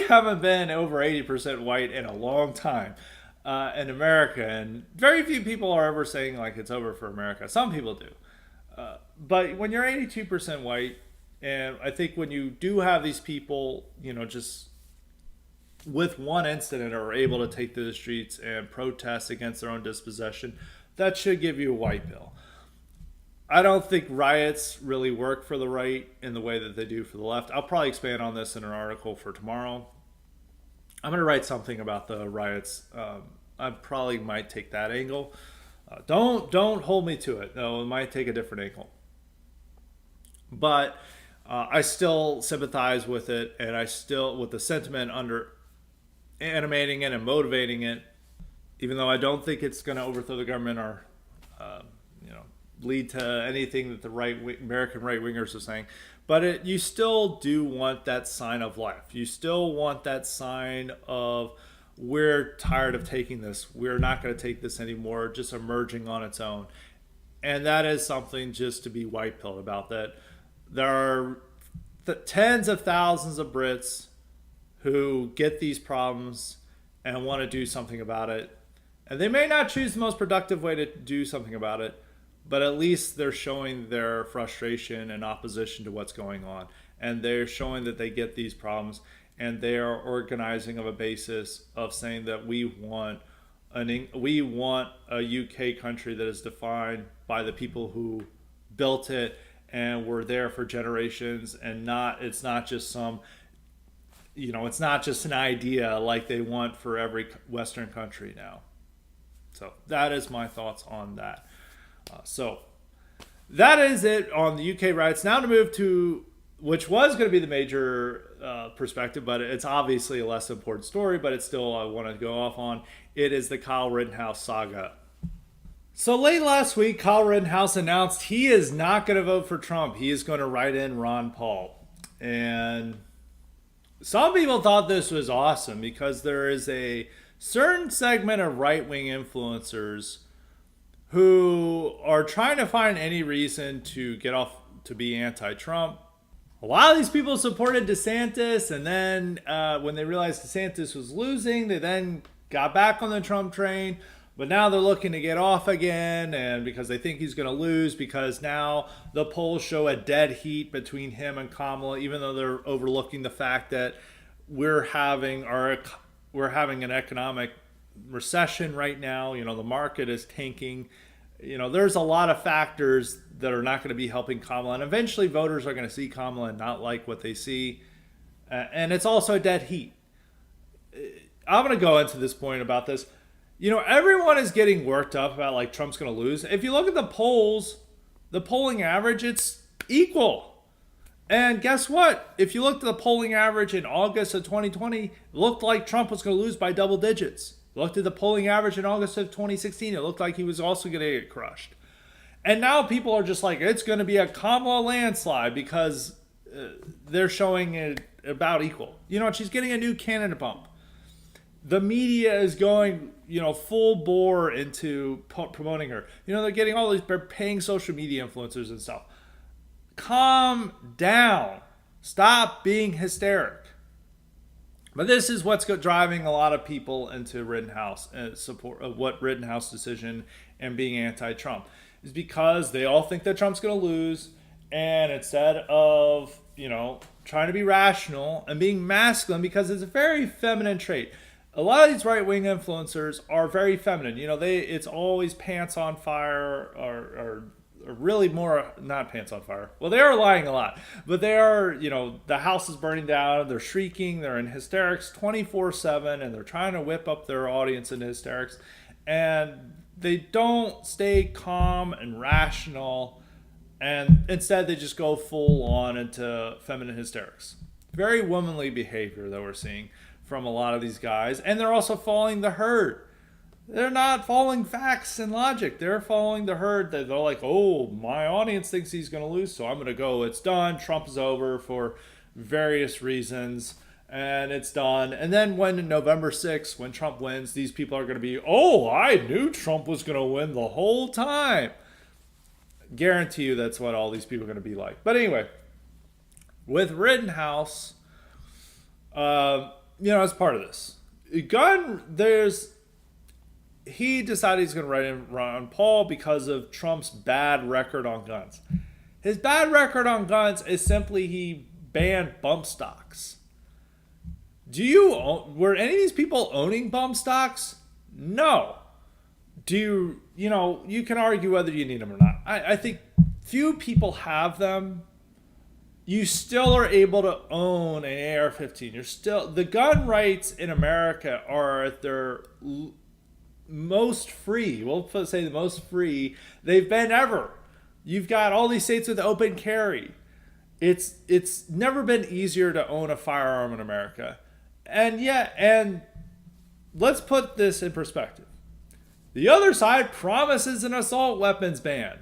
haven't been over 80% white in a long time. in America, and very few people are ever saying like it's over for America. Some people do, but when you're 82% white, and I think when you do have these people, just with one incident are able to take to the streets and protest against their own dispossession, that should give you a white pill. I don't think riots really work for the right in the way that they do for the left. I'll probably expand on this in an article for tomorrow. I'm going to write something about the riots. I probably might take that angle. Don't hold me to it. No, it might take a different angle. But I still sympathize with it, and I still with the sentiment under animating it and motivating it. Even though I don't think it's going to overthrow the government or lead to anything that the American right wingers are saying, but you still do want that sign of life. You still want that sign of we're tired of taking this. We're not going to take this anymore. Just emerging on its own, and that is something just to be white pilled about. That there are tens of thousands of Brits who get these problems and want to do something about it, and they may not choose the most productive way to do something about it, but at least they're showing their frustration and opposition to what's going on. And they're showing that they get these problems, and they are organizing of a basis of saying that we want a UK country that is defined by the people who built it and were there for generations, and it's not just it's not just an idea like they want for every Western country now. So that is my thoughts on that. So that is it on the UK riots. Now to move to, which was going to be the major perspective, but it's obviously a less important story, but it's still I want to go off on. It is the Kyle Rittenhouse saga. So late last week, Kyle Rittenhouse announced he is not going to vote for Trump. He is going to write in Ron Paul. And some people thought this was awesome because there is a certain segment of right-wing influencers who are trying to find any reason to get off to be anti-Trump. A lot of these people supported DeSantis, and then when they realized DeSantis was losing, they then got back on the Trump train. But now they're looking to get off again, and because they think he's going to lose, because now the polls show a dead heat between him and Kamala, even though they're overlooking the fact that we're having an economic recession right now. The market is tanking. There's a lot of factors that are not going to be helping Kamala, and eventually voters are going to see Kamala and not like what they see. And it's also a dead heat. I'm going to go into this point about this. Everyone is getting worked up about like Trump's going to lose. If you look at the polls, the polling average, it's equal. And guess what? If you looked at the polling average in August of 2020, it looked like Trump was going to lose by double digits. Looked at the polling average in August of 2016, it looked like he was also going to get crushed. And now people are just like, it's going to be a Kamala landslide because they're showing it about equal. She's getting a new candidate bump. The media is going, full bore into promoting her. They're getting they're paying social media influencers and stuff. Calm down. Stop being hysteric. But this is what's driving a lot of people into Rittenhouse support of what Rittenhouse decision and being anti-Trump is because they all think that Trump's going to lose, and instead of trying to be rational and being masculine, because it's a very feminine trait. A lot of these right-wing influencers are very feminine. It's always pants on fire or really more not pants on fire. Well, they are lying a lot, but they are, the house is burning down. They're shrieking. They're in hysterics 24/7, and they're trying to whip up their audience into hysterics. And they don't stay calm and rational, and instead they just go full on into feminine hysterics. Very womanly behavior that we're seeing from a lot of these guys, and they're also following the herd. They're not following facts and logic. They're following the herd. They're like, oh, my audience thinks he's going to lose, so I'm going to go. It's done. Trump is over for various reasons, and it's done. And then when November 6th, when Trump wins, these people are going to be, oh, I knew Trump was going to win the whole time. Guarantee you that's what all these people are going to be like. But anyway, with Rittenhouse, as part of this, there's he decided he's going to write in Ron Paul because of Trump's bad record on guns. His bad record on guns is simply he banned bump stocks. Were any of these people owning bump stocks? No. You can argue whether you need them or not. I think few people have them. You still are able to own an AR-15. The gun rights in America are at their most free. We'll say the most free they've been ever. You've got all these states with open carry. It's never been easier to own a firearm in America. And let's put this in perspective. The other side promises an assault weapons ban.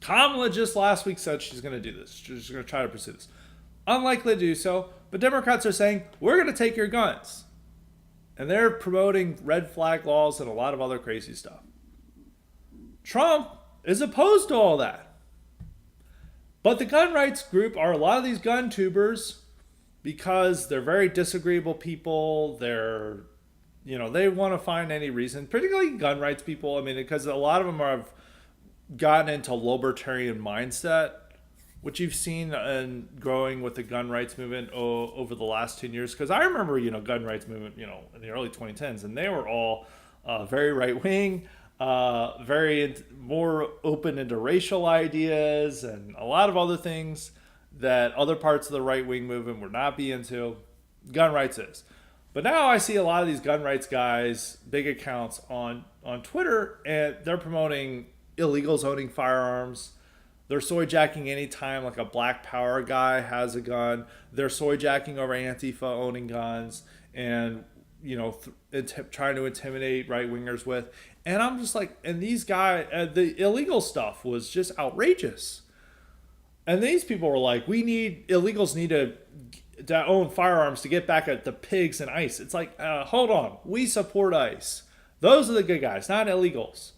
Kamala just last week said she's going to do this. She's going to try to pursue this. Unlikely to do so, but Democrats are saying, we're going to take your guns. And they're promoting red flag laws and a lot of other crazy stuff. Trump is opposed to all that. But the gun rights group are a lot of these gun tubers because they're very disagreeable people. They want to find any reason, particularly gun rights people. I mean, because a lot of them have gotten into libertarian mindset, which you've seen in growing with the gun rights movement over the last 10 years. Because I remember, gun rights movement, in the early 2010s, and they were all very right wing, more open into racial ideas and a lot of other things that other parts of the right wing movement would not be into. Gun rights is. But now I see a lot of these gun rights guys, big accounts on Twitter, and they're promoting illegals owning firearms. They're soy jacking anytime like a Black Power guy has a gun. They're soy jacking over Antifa owning guns and trying to intimidate right wingers with. And I'm just like, and these guys, the illegal stuff was just outrageous. And these people were like, illegals need to own firearms to get back at the pigs and ICE. It's like, hold on, we support ICE. Those are the good guys, not illegals.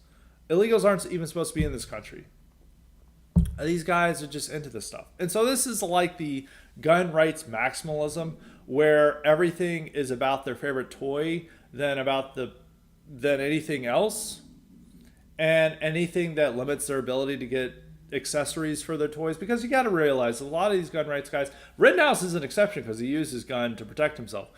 Illegals aren't even supposed to be in this country. These guys are just into this stuff. And so this is like the gun rights maximalism, where everything is about their favorite toy than anything else, and anything that limits their ability to get accessories for their toys. Because you got to realize a lot of these gun rights guys, Rittenhouse is an exception because he used his gun to protect himself.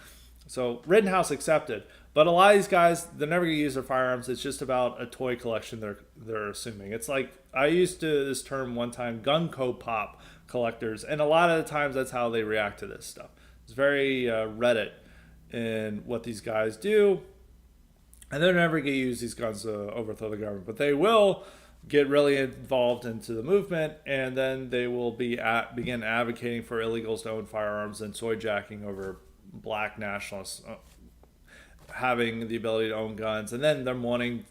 So Rittenhouse accepted. But a lot of these guys, they're never going to use their firearms. It's just about a toy collection they're assuming. It's like, I used this term one time, gunko pop collectors. And a lot of the times that's how they react to this stuff. It's very Reddit in what these guys do. And they're never going to use these guns to overthrow the government. But they will get really involved into the movement. And then they will begin advocating for illegals to own firearms and soy jacking over black nationalists having the ability to own guns, and then them wanting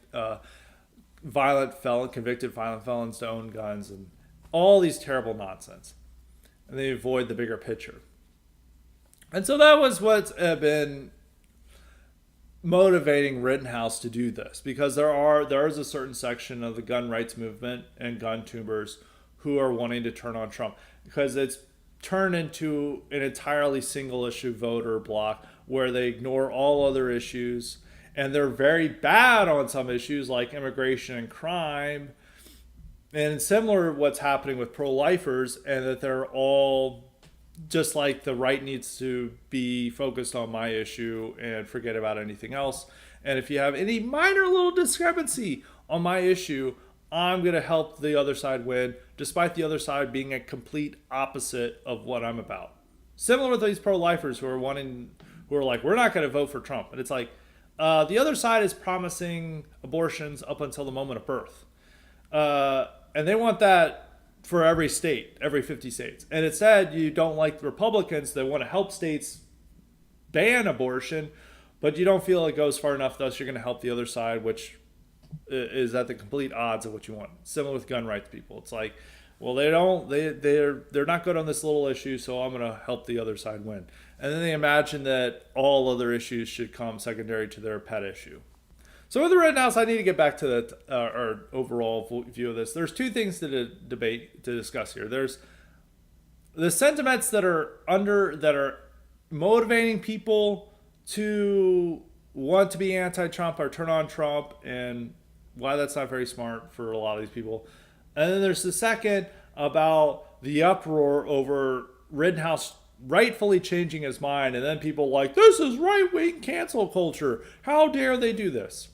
convicted violent felons to own guns, and all these terrible nonsense. And they avoid the bigger picture. And so that was what's been motivating Rittenhouse to do this, because there is a certain section of the gun rights movement and gun tubers who are wanting to turn on Trump, because it's turned into an entirely single issue voter block where they ignore all other issues, and they're very bad on some issues like immigration and crime, and similar to what's happening with pro-lifers, and that they're all just like the right needs to be focused on my issue and forget about anything else. And if you have any minor little discrepancy on my issue, I'm going to help the other side win, despite the other side being a complete opposite of what I'm about. Similar with these pro-lifers who are like, we're not going to vote for Trump. And it's like, the other side is promising abortions up until the moment of birth. And they want that for every state, every 50 states. And it said you don't like the Republicans that want to help states ban abortion, but you don't feel it goes far enough, thus you're going to help the other side, which is at the complete odds of what you want. Similar with gun rights people. It's like, well, they're not good on this little issue, so I'm going to help the other side win. And then they imagine that all other issues should come secondary to their pet issue. So with the Rittenhouse, I need to get back to our overall view of this. There's two things to discuss here. There's the sentiments that are motivating people to want to be anti-Trump or turn on Trump, and why that's not very smart for a lot of these people. And then there's the second about the uproar over Rittenhouse rightfully changing his mind, and then people like, this is right-wing cancel culture. How dare they do this?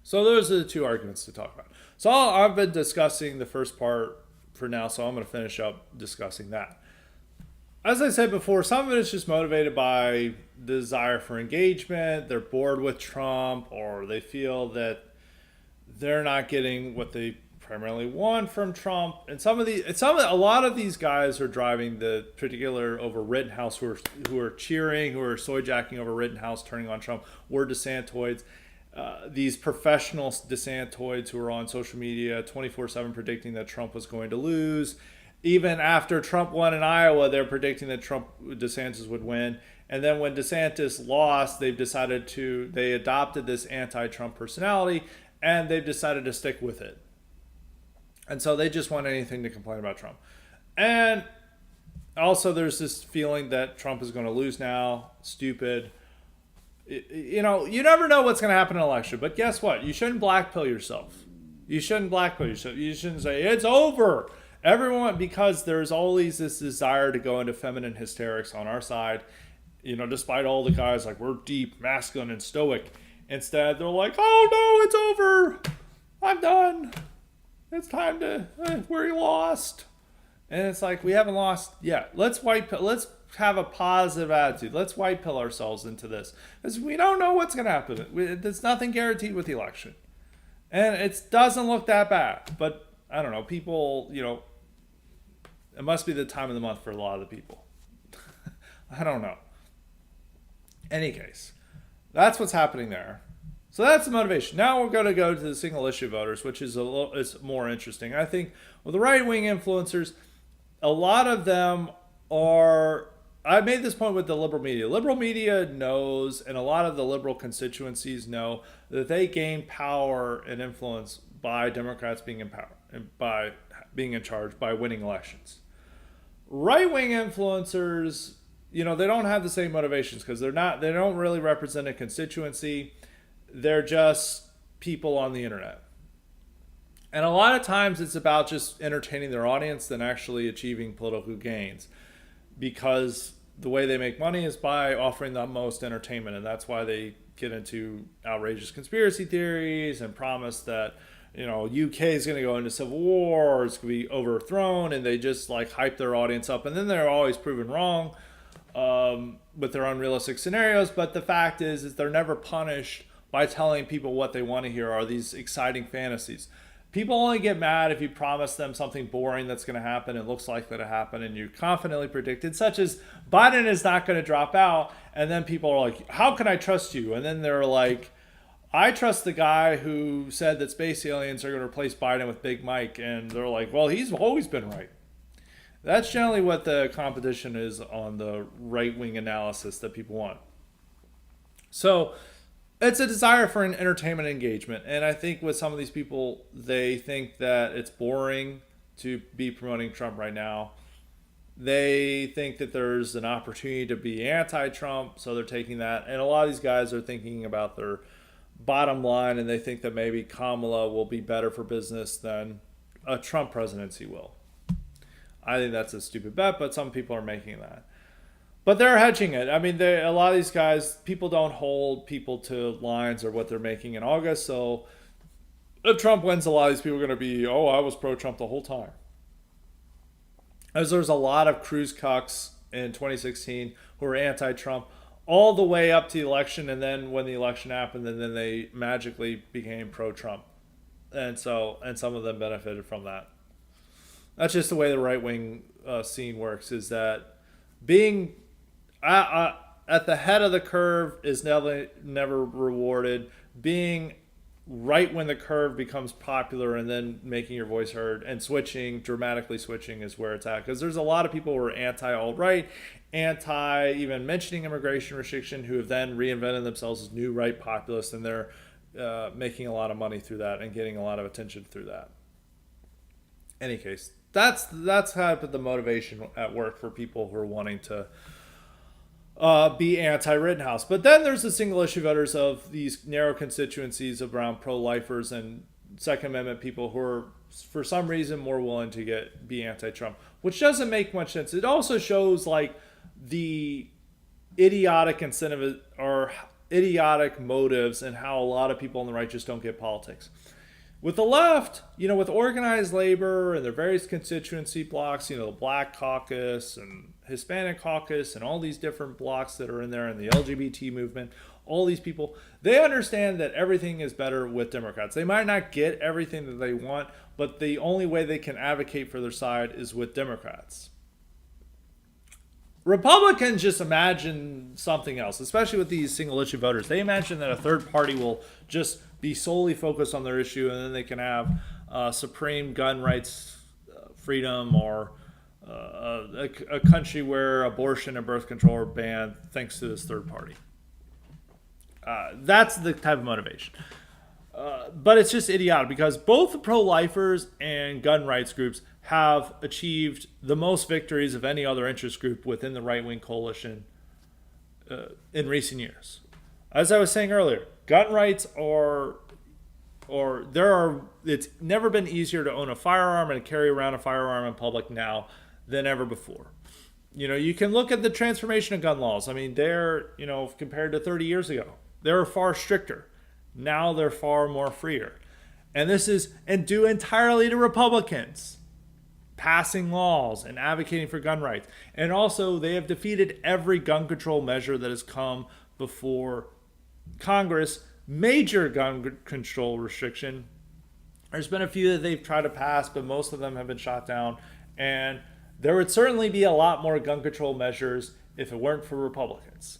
So those are the two arguments to talk about. So I've been discussing the first part for now, so I'm going to finish up discussing that. As I said before, some of it is just motivated by desire for engagement. They're bored with Trump, or they feel that they're not getting what they primarily want from Trump. And a lot of these guys are driving the particular over Rittenhouse, who are cheering, who are soy jacking over Rittenhouse, turning on Trump, were DeSantoids. These professional DeSantoids who are on social media 24/7 predicting that Trump was going to lose. Even after Trump won in Iowa, they're predicting that DeSantis would win. And then when DeSantis lost, they adopted this anti-Trump personality, and they've decided to stick with it. And so they just want anything to complain about Trump. And also there's this feeling that Trump is going to lose now. Stupid. You never know what's going to happen in an election. But guess what? You shouldn't blackpill yourself. You shouldn't say, it's over. Everyone, because there's always this desire to go into feminine hysterics on our side, despite all the guys like, we're deep, masculine, and stoic. Instead, they're like, oh no, it's over. I'm done. It's time to, we're lost. And it's like, we haven't lost yet. Let's have a positive attitude. Let's white pill ourselves into this. Because we don't know what's going to happen. There's nothing guaranteed with the election. And it doesn't look that bad. But I don't know, people, it must be the time of the month for a lot of the people. I don't know. Any case, that's what's happening there. So that's the motivation. Now we're going to go to the single issue voters, which is is more interesting. I think with the right-wing influencers, a lot of them are... I made this point with the liberal media. Liberal media knows, and a lot of the liberal constituencies know, that they gain power and influence by Democrats being in power and by being in charge, by winning elections. Right-wing influencers, they don't have the same motivations because they don't really represent a constituency. They're just people on the internet. And a lot of times it's about just entertaining their audience than actually achieving political gains, because the way they make money is by offering the most entertainment. And that's why they get into outrageous conspiracy theories and promise that, UK is going to go into civil war, or it's going to be overthrown, and they just hype their audience up. And then they're always proven wrong with their unrealistic scenarios. But the fact is they're never punished by telling people what they want to hear are these exciting fantasies. People only get mad if you promise them something boring that's going to happen and looks likely to happen, and you confidently predicted, such as Biden is not going to drop out. And then people are like, how can I trust you? And then they're like, I trust the guy who said that space aliens are going to replace Biden with Big Mike. And they're like, well, he's always been right. That's generally what the competition is on the right-wing analysis that people want. So it's a desire for an entertainment engagement. And I think with some of these people, they think that it's boring to be promoting Trump right now. They think that there's an opportunity to be anti-Trump, so they're taking that. And a lot of these guys are thinking about their bottom line, and they think that maybe Kamala will be better for business than a Trump presidency will. I think that's a stupid bet, but some people are making that. But they're hedging it. I mean, a lot of these guys, people don't hold people to lines or what they're making in August. So if Trump wins, a lot of these people are going to be, oh, I was pro-Trump the whole time. As there's a lot of cruise cucks in 2016 who were anti-Trump all the way up to the election. And then when the election happened, and then they magically became pro-Trump. And some of them benefited from that. That's just the way the right-wing scene works, is that being at the head of the curve is never rewarded. Being right when the curve becomes popular and then making your voice heard and dramatically switching is where it's at. Because there's a lot of people who are anti-alt-right, anti even mentioning immigration restriction, who have then reinvented themselves as new right populists, and they're making a lot of money through that and getting a lot of attention through that. Any case, that's kind of the motivation at work for people who are wanting to be anti-Rittenhouse. But then there's the single issue voters of these narrow constituencies around pro-lifers and Second Amendment people who are, for some reason, more willing to be anti-Trump, which doesn't make much sense. It also shows like the idiotic incentive or idiotic motives and how a lot of people on the right just don't get politics. With the left, with organized labor and their various constituency blocks, the Black Caucus and Hispanic Caucus and all these different blocks that are in there and the LGBT movement, all these people, they understand that everything is better with Democrats. They might not get everything that they want, but the only way they can advocate for their side is with Democrats. Republicans just imagine something else, especially with these single issue voters. They imagine that a third party will just be solely focused on their issue, and then they can have supreme gun rights freedom or a country where abortion and birth control are banned thanks to this third party. That's the type of motivation. But it's just idiotic because both pro-lifers and gun rights groups have achieved the most victories of any other interest group within the right-wing coalition in recent years. As I was saying earlier, gun rights it's never been easier to own a firearm and carry around a firearm in public now than ever before. You can look at the transformation of gun laws. I mean, they're, compared to 30 years ago, they were far stricter. Now they're far more freer. And this is due entirely to Republicans passing laws and advocating for gun rights. And also, they have defeated every gun control measure that has come before Congress. Major gun control restriction. There's been a few that they've tried to pass, but most of them have been shot down. And there would certainly be a lot more gun control measures if it weren't for Republicans.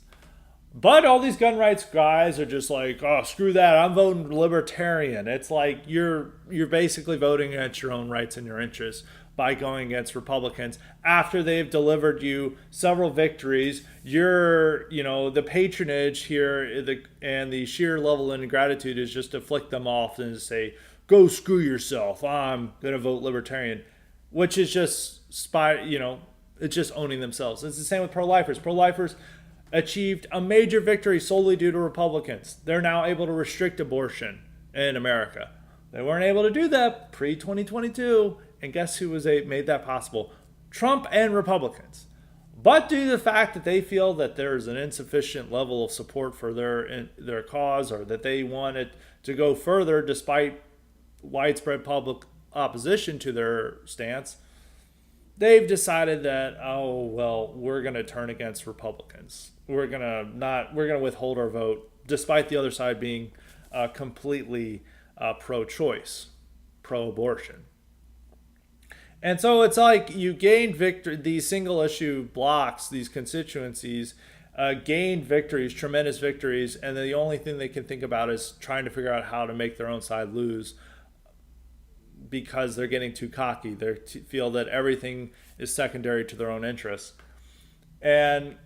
But all these gun rights guys are just like, oh, screw that, I'm voting libertarian. It's like you're basically voting against your own rights and your interests by going against Republicans after they've delivered you several victories. The patronage here and the sheer level of ingratitude is just to flick them off and say, go screw yourself, I'm going to vote libertarian, which is just it's just owning themselves. It's the same with pro-lifers. Pro-lifers achieved a major victory solely due to Republicans. They're now able to restrict abortion in America. They weren't able to do that pre-2022. And guess who made that possible? Trump and Republicans. But due to the fact that they feel that there's an insufficient level of support for their cause, or that they want it to go further despite widespread public opposition to their stance, they've decided that, we're going to turn against Republicans. We're going to withhold our vote, despite the other side being completely pro-choice, pro-abortion. And so it's like you gained victory. These single issue blocks, these constituencies, gained victories, tremendous victories, and then the only thing they can think about is trying to figure out how to make their own side lose, because they're getting too cocky. They feel that everything is secondary to their own interests. And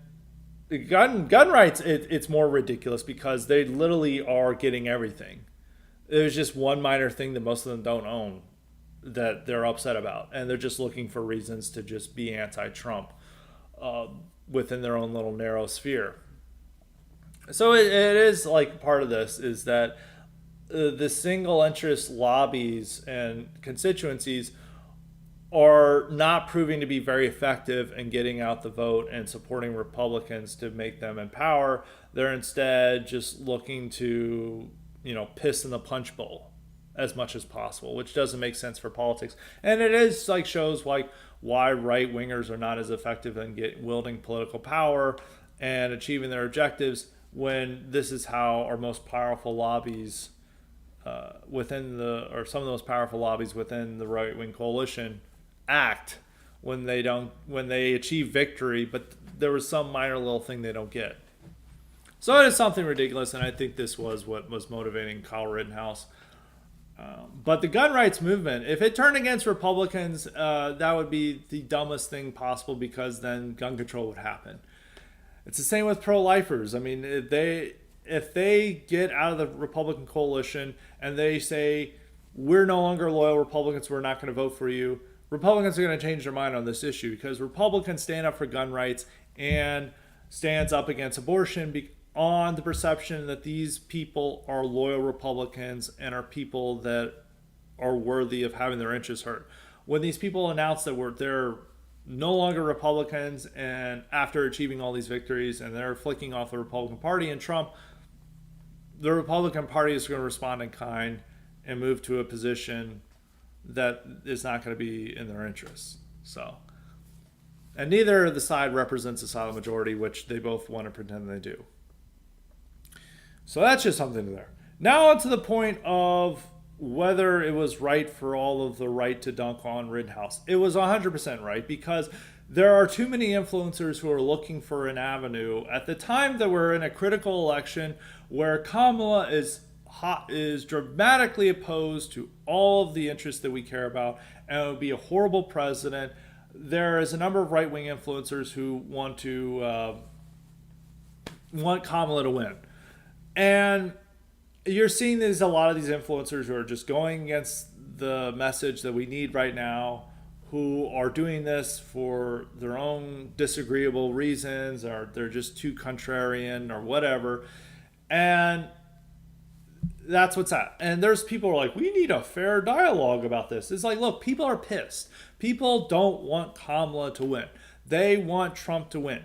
gun rights, it's more ridiculous because they literally are getting everything. There's just one minor thing that most of them don't own that they're upset about, and they're just looking for reasons to just be anti-Trump within their own little narrow sphere. So it is like part of this is that the single interest lobbies and constituencies are not proving to be very effective in getting out the vote and supporting Republicans to make them in power. They're instead just looking to, piss in the punch bowl as much as possible, which doesn't make sense for politics. And it is shows why right wingers are not as effective in wielding political power and achieving their objectives, when this is how our most powerful lobbies some of the most powerful lobbies within the right wing coalition act when they achieve victory, but there was some minor little thing they don't get. So it is something ridiculous, and I think this was what was motivating Kyle Rittenhouse. But the gun rights movement, if it turned against Republicans, that would be the dumbest thing possible, because then gun control would happen. It's the same with pro-lifers. I mean, if they get out of the Republican coalition and they say, we're no longer loyal Republicans, we're not going to vote for you, Republicans are going to change their mind on this issue, because Republicans stand up for gun rights, and stands up against abortion on the perception that these people are loyal Republicans and are people that are worthy of having their interests heard. When these people announce that they're no longer Republicans, and after achieving all these victories, and they're flicking off the Republican Party and Trump, the Republican Party is going to respond in kind and move to a position that is not going to be in their interests. So, and neither of the side represents a silent majority, which they both want to pretend they do. So that's just something there. Now on to the point of whether it was right for all of the right to dunk on Rittenhouse. It was 100% right, because there are too many influencers who are looking for an avenue at the time that we're in a critical election where Kamala is dramatically opposed to all of the interests that we care about, and would be a horrible president. There is a number of right-wing influencers who want Kamala to win, and you're seeing a lot of these influencers who are just going against the message that we need right now, who are doing this for their own disagreeable reasons, or they're just too contrarian or whatever. And that's what's at. And there's people who are like, we need a fair dialogue about this. It's like, look, people are pissed. People don't want Kamala to win. They want Trump to win.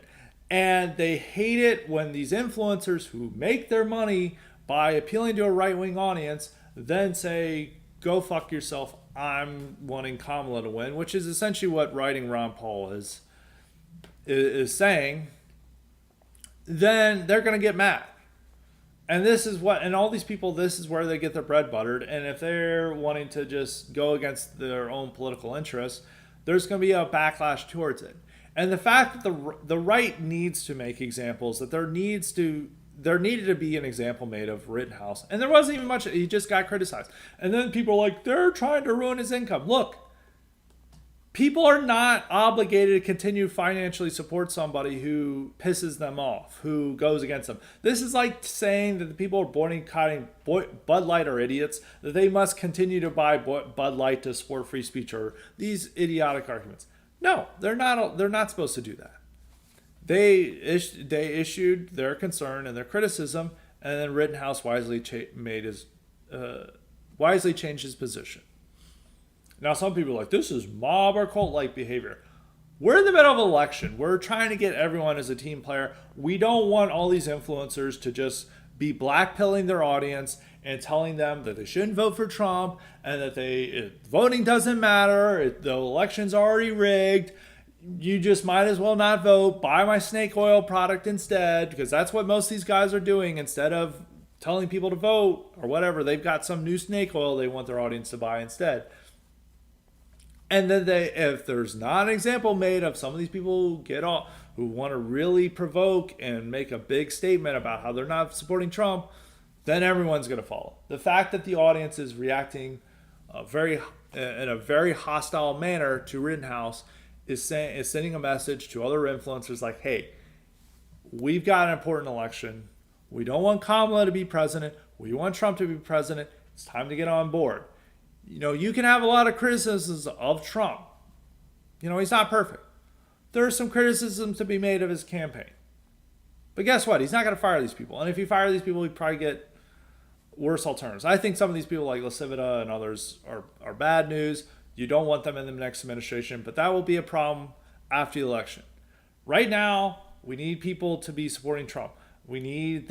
And they hate it when these influencers who make their money by appealing to a right-wing audience then say, go fuck yourself, I'm wanting Kamala to win, which is essentially what writing Ron Paul is saying. Then they're going to get mad. And all these people, this is where they get their bread buttered. And if they're wanting to just go against their own political interests, there's going to be a backlash towards it. And the fact that the right needs to make examples, that there needed to be an example made of Rittenhouse. And there wasn't even much. He just got criticized. And then people are like, they're trying to ruin his income. Look, people are not obligated to continue to financially support somebody who pisses them off, who goes against them. This is like saying that the people who are boycotting Bud Light are idiots, that they must continue to buy Bud Light to support free speech, or these idiotic arguments. No, they're not supposed to do that. They issued their concern and their criticism, and then Rittenhouse wisely changed his position. Now, some people are like, this is mob or cult-like behavior. We're in the middle of an election. We're trying to get everyone as a team player. We don't want all these influencers to just be blackpilling their audience and telling them that they shouldn't vote for Trump, and that voting doesn't matter, the election's already rigged. You just might as well not vote. Buy my snake oil product instead, because that's what most of these guys are doing. Instead of telling people to vote or whatever, they've got some new snake oil they want their audience to buy instead. And then if there's not an example made of some of these people who want to really provoke and make a big statement about how they're not supporting Trump, then everyone's going to follow. The fact that the audience is reacting in a very hostile manner to Rittenhouse is sending a message to other influencers like, hey, we've got an important election. We don't want Kamala to be president. We want Trump to be president. It's time to get on board. You can have a lot of criticisms of Trump. He's not perfect. There's some criticism to be made of his campaign. But guess what? He's not going to fire these people. And if you fire these people, he'd probably get worse alternatives. I think some of these people like Lasivita and others are bad news. You don't want them in the next administration, but that will be a problem after the election. Right now, we need people to be supporting Trump. We need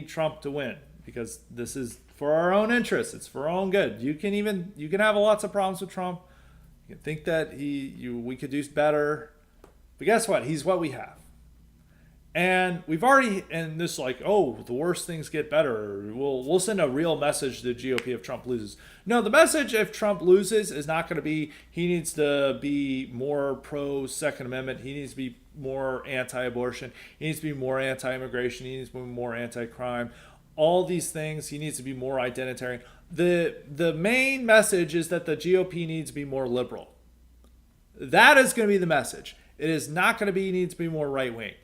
Trump to win, because this is for our own interests. It's for our own good. You can have lots of problems with Trump. You can think that we could do better. But guess what? He's what we have. And we've already, and this the worst things get better. We'll send a real message to the GOP if Trump loses. No, the message if Trump loses is not going to be he needs to be more pro Second Amendment. He needs to be more anti-abortion. He needs to be more anti-immigration. He needs to be more anti-crime. All these things. He needs to be more identitarian. The main message is that the GOP needs to be more liberal. That is going to be the message. It is not going to be he needs to be more right-wing.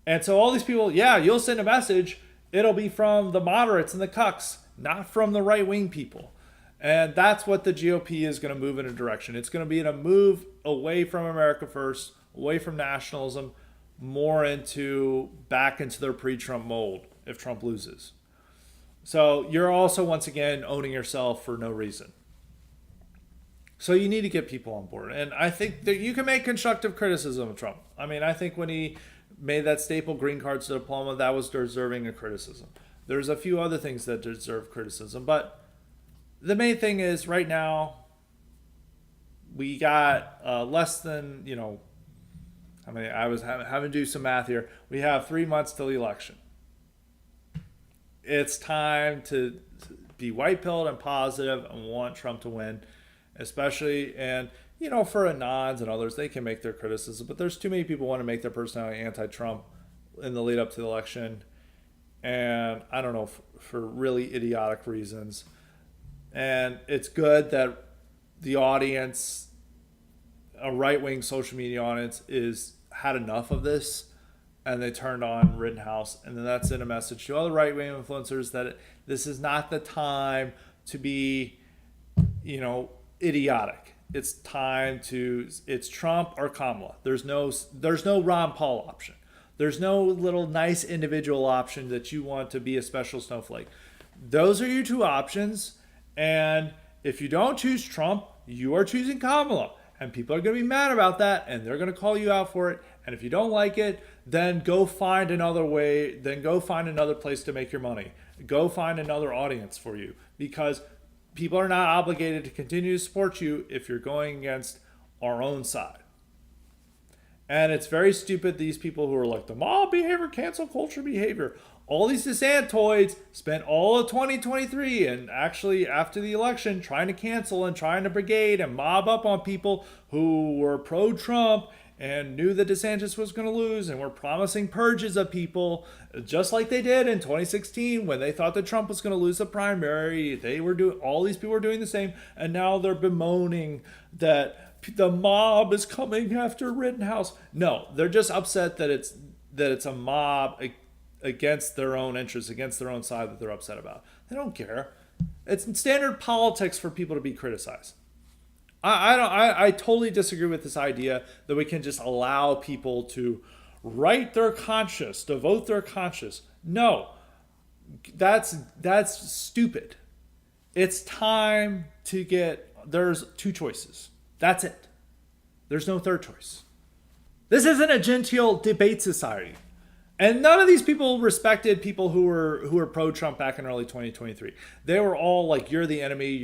And so all these people, you'll send a message. It'll be from the moderates and the cucks, not from the right-wing people. And that's what the GOP is going to move in a direction. It's going to be in a move away from America first, away from nationalism, more back into their pre-Trump mold if Trump loses. So you're also, once again, owning yourself for no reason. So you need to get people on board. And I think that you can make constructive criticism of Trump. I mean, I think when he made that staple green cards diploma, that was deserving of criticism. There's a few other things that deserve criticism. But the main thing is right now, we got less than, I mean, I was having to do some math here. We have 3 months till the election. It's time to be white-pilled and positive and want Trump to win, especially, and, for Anons and others, they can make their criticism, but there's too many people who want to make their personality anti-Trump in the lead up to the election, and I don't know, for really idiotic reasons. And it's good that the audience, a right-wing social media audience, had enough of this, and they turned on Rittenhouse, and then that sent a message to other right-wing influencers that this is not the time to be, idiotic. It's Trump or Kamala. There's no Ron Paul option. There's no little nice individual option that you want to be a special snowflake. Those are your two options, and if you don't choose Trump, you are choosing Kamala. And people are going to be mad about that, and they're going to call you out for it. And if you don't like it, then go find another way. Then go find another place to make your money. Go find another audience for you, because people are not obligated to continue to support you if you're going against our own side. And it's very stupid, these people who are like, the mob behavior, cancel culture behavior. All these DeSantoids spent all of 2023 and actually after the election trying to cancel and trying to brigade and mob up on people who were pro-Trump and knew that DeSantis was going to lose and were promising purges of people, just like they did in 2016 when they thought that Trump was going to lose the primary. All these people were doing the same, and now they're bemoaning that the mob is coming after Rittenhouse. No, they're just upset that it's a mob against their own interests, against their own side that they're upset about. They don't care. It's standard politics for people to be criticized. I totally disagree with this idea that we can just allow people to write their conscience, to vote their conscience. No, that's stupid. It's time to there's two choices. That's it. There's no third choice. This isn't a genteel debate society. And none of these people respected people who were pro-Trump back in early 2023. They were all like, "You're the enemy.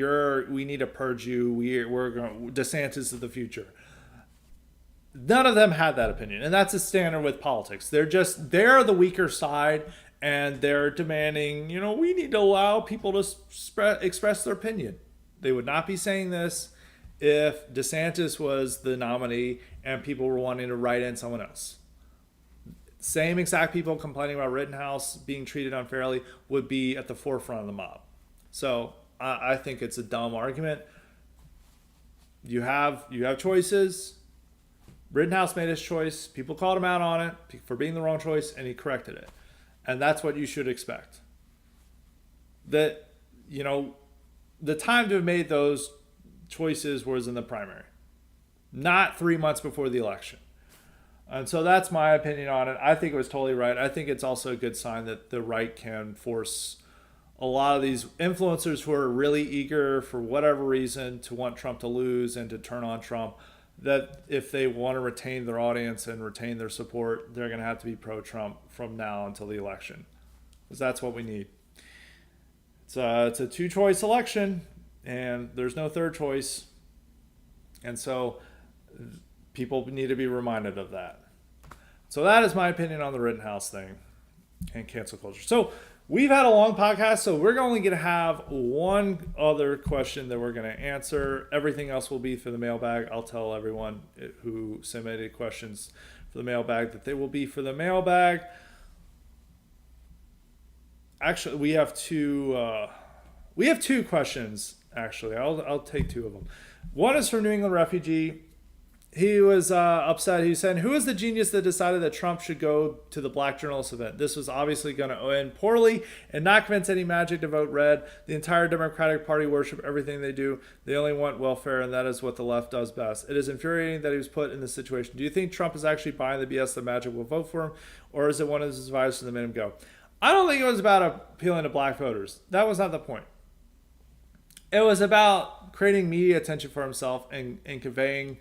We need to purge you. DeSantis is the future." None of them had that opinion, and that's a standard with politics. They're the weaker side, and they're demanding, we need to allow people to express their opinion. They would not be saying this if DeSantis was the nominee and people were wanting to write in someone else. Same exact people complaining about Rittenhouse being treated unfairly would be at the forefront of the mob. So I think it's a dumb argument. You have choices. Rittenhouse made his choice. People called him out on it for being the wrong choice, and he corrected it. And that's what you should expect. That, the time to have made those choices was in the primary, not 3 months before the election. And so that's my opinion on it. I think it was totally right. I think it's also a good sign that the right can force a lot of these influencers who are really eager for whatever reason to want Trump to lose and to turn on Trump, that if they want to retain their audience and retain their support, they're going to have to be pro-Trump from now until the election, because that's what we need. It's a two-choice election, and there's no third choice. And so people need to be reminded of that. So that is my opinion on the Rittenhouse thing and cancel culture. So we've had a long podcast, so we're only going to have one other question that we're going to answer. Everything else will be for the mailbag. I'll tell everyone who submitted questions for the mailbag that they will be for the mailbag. Actually, we have two questions, actually. I'll take two of them. One is from New England Refugee. he was upset. He said, "Who is the genius that decided that Trump should go to the Black journalist event? This was obviously going to end poorly and not convince any magic to vote red. The entire Democratic Party worship everything they do. They only want welfare, and that is what the left does best. It is infuriating that he was put in this situation. Do you think Trump is actually buying the BS that magic will vote for him, or is it one of his advisors that made him go?" I don't think it was about appealing to black voters. That was not the point. It was about creating media attention for himself and conveying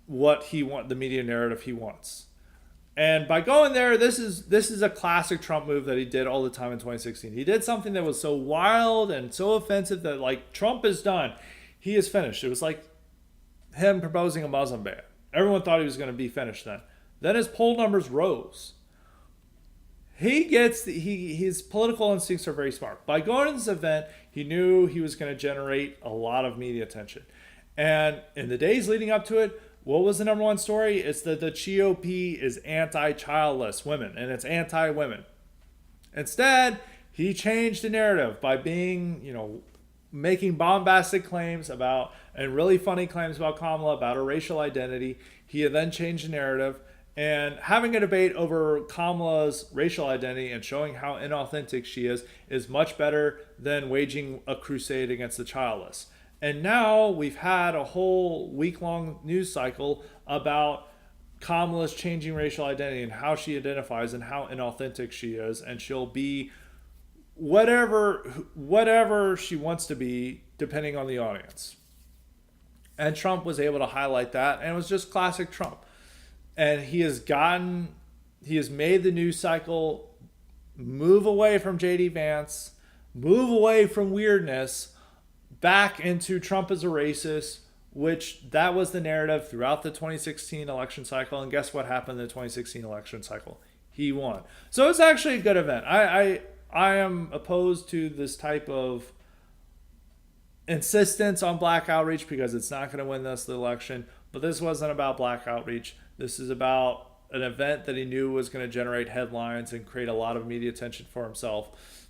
what he the media narrative he wants. And by going there, this is a classic Trump move that he did all the time in 2016. He did something that was so wild and so offensive that like Trump is done. He is finished. It was like him proposing a Muslim ban. Everyone thought he was going to be finished then. Then his poll numbers rose. His political instincts are very smart. By going to this event, he knew he was going to generate a lot of media attention. And in the days leading up to it, what was the number one story? It's that the GOP is anti-childless women and it's anti-women. Instead, he changed the narrative by making bombastic claims about and really funny claims about Kamala, about her racial identity. He had then changed the narrative and having a debate over Kamala's racial identity and showing how inauthentic she is much better than waging a crusade against the childless. And now we've had a whole week-long news cycle about Kamala's changing racial identity and how she identifies and how inauthentic she is. And she'll be whatever she wants to be, depending on the audience. And Trump was able to highlight that. And it was just classic Trump. And he has made the news cycle move away from J.D. Vance, move away from weirdness, back into Trump as a racist, which that was the narrative throughout the 2016 election cycle. And guess what happened in the 2016 election cycle? He won. So it's actually a good event. I am opposed to this type of insistence on black outreach because it's not going to win us the election. But this wasn't about black outreach. This is about an event that he knew was going to generate headlines and create a lot of media attention for himself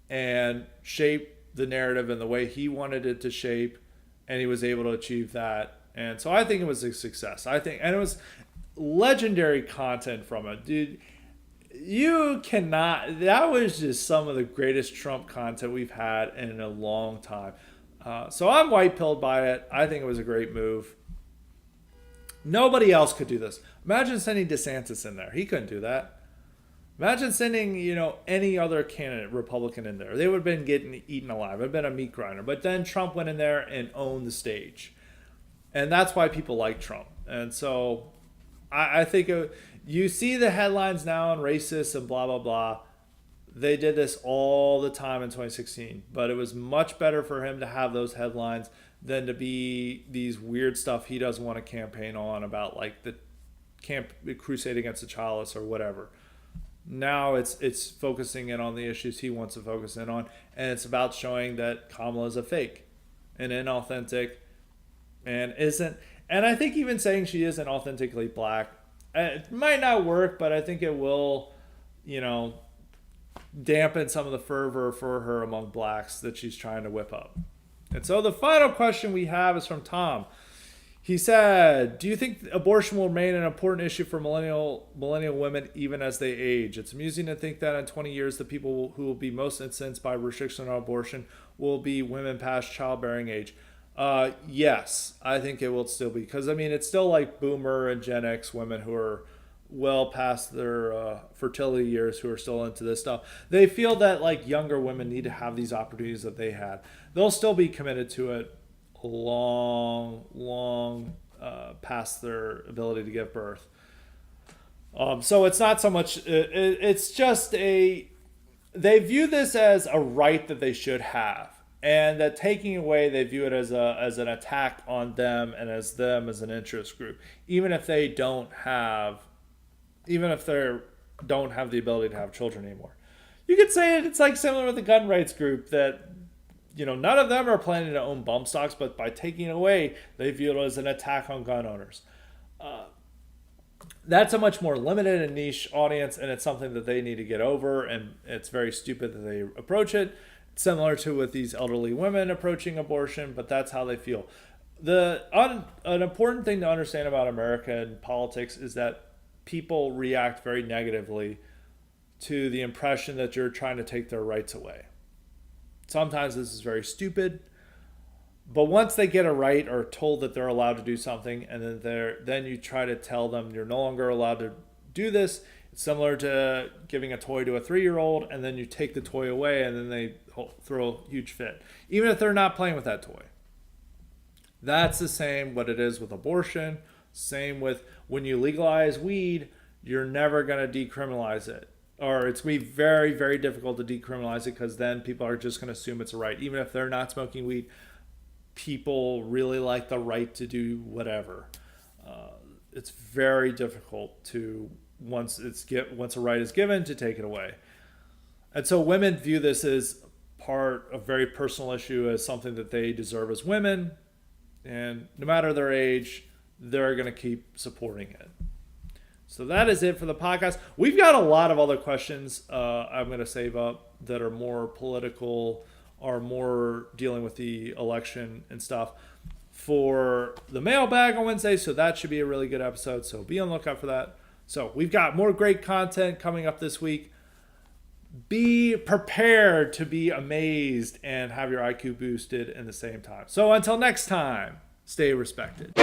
and shape the narrative in the way he wanted it to shape, and he was able to achieve that. And so I think it was a success. And it was legendary content from it. Dude, that was just some of the greatest Trump content we've had in a long time. So I'm white-pilled by it. I think it was a great move. Nobody else could do this. Imagine sending DeSantis in there. He couldn't do that. Imagine sending, any other candidate, Republican, in there. They would have been getting eaten alive. It would have been a meat grinder. But then Trump went in there and owned the stage. And that's why people like Trump. And so I think you see the headlines now on racists and blah, blah, blah. They did this all the time in 2016. But it was much better for him to have those headlines than to be these weird stuff he doesn't want to campaign on about, like the crusade against the childless or whatever. Now it's focusing in on the issues he wants to focus in on, and it's about showing that Kamala is a fake and inauthentic and isn't. And I think even saying she isn't authentically black, it might not work, but I think it will, dampen some of the fervor for her among blacks that she's trying to whip up. And so the final question we have is from Tom. He said, do you think abortion will remain an important issue for millennial women even as they age? It's amusing to think that in 20 years, the people who will be most incensed by restriction on abortion will be women past childbearing age. Yes, I think it will still be. Because, it's still like boomer and Gen X women who are well past their fertility years who are still into this stuff. They feel that like younger women need to have these opportunities that they had. They'll still be committed to it long past their ability to give birth. So it's not so much, it's just they view this as a right that they should have. And that taking away, they view it as an attack on them and as them as an interest group. Even if they don't have the ability to have children anymore. You could say it's like similar with the gun rights group that, none of them are planning to own bump stocks, but by taking it away, they view it as an attack on gun owners. That's a much more limited and niche audience, and it's something that they need to get over, and it's very stupid that they approach it. It's similar to with these elderly women approaching abortion, but that's how they feel. An important thing to understand about American politics is that people react very negatively to the impression that you're trying to take their rights away. Sometimes this is very stupid, but once they get a right or told that they're allowed to do something, and then you try to tell them you're no longer allowed to do this. It's similar to giving a toy to a 3-year-old, and then you take the toy away, and then they throw a huge fit, even if they're not playing with that toy. That's the same what it is with abortion. Same with when you legalize weed, you're never going to decriminalize it. Or it's going to be very, very difficult to decriminalize it because then people are just going to assume it's a right. Even if they're not smoking weed, people really like the right to do whatever. It's very difficult to once a right is given to take it away. And so women view this as part of a very personal issue, as something that they deserve as women, and no matter their age, they're going to keep supporting it. So that is it for the podcast. We've got a lot of other questions I'm going to save up that are more political, are more dealing with the election and stuff for the mailbag on Wednesday. So that should be a really good episode. So be on the lookout for that. So we've got more great content coming up this week. Be prepared to be amazed and have your IQ boosted in the same time. So until next time, stay respected.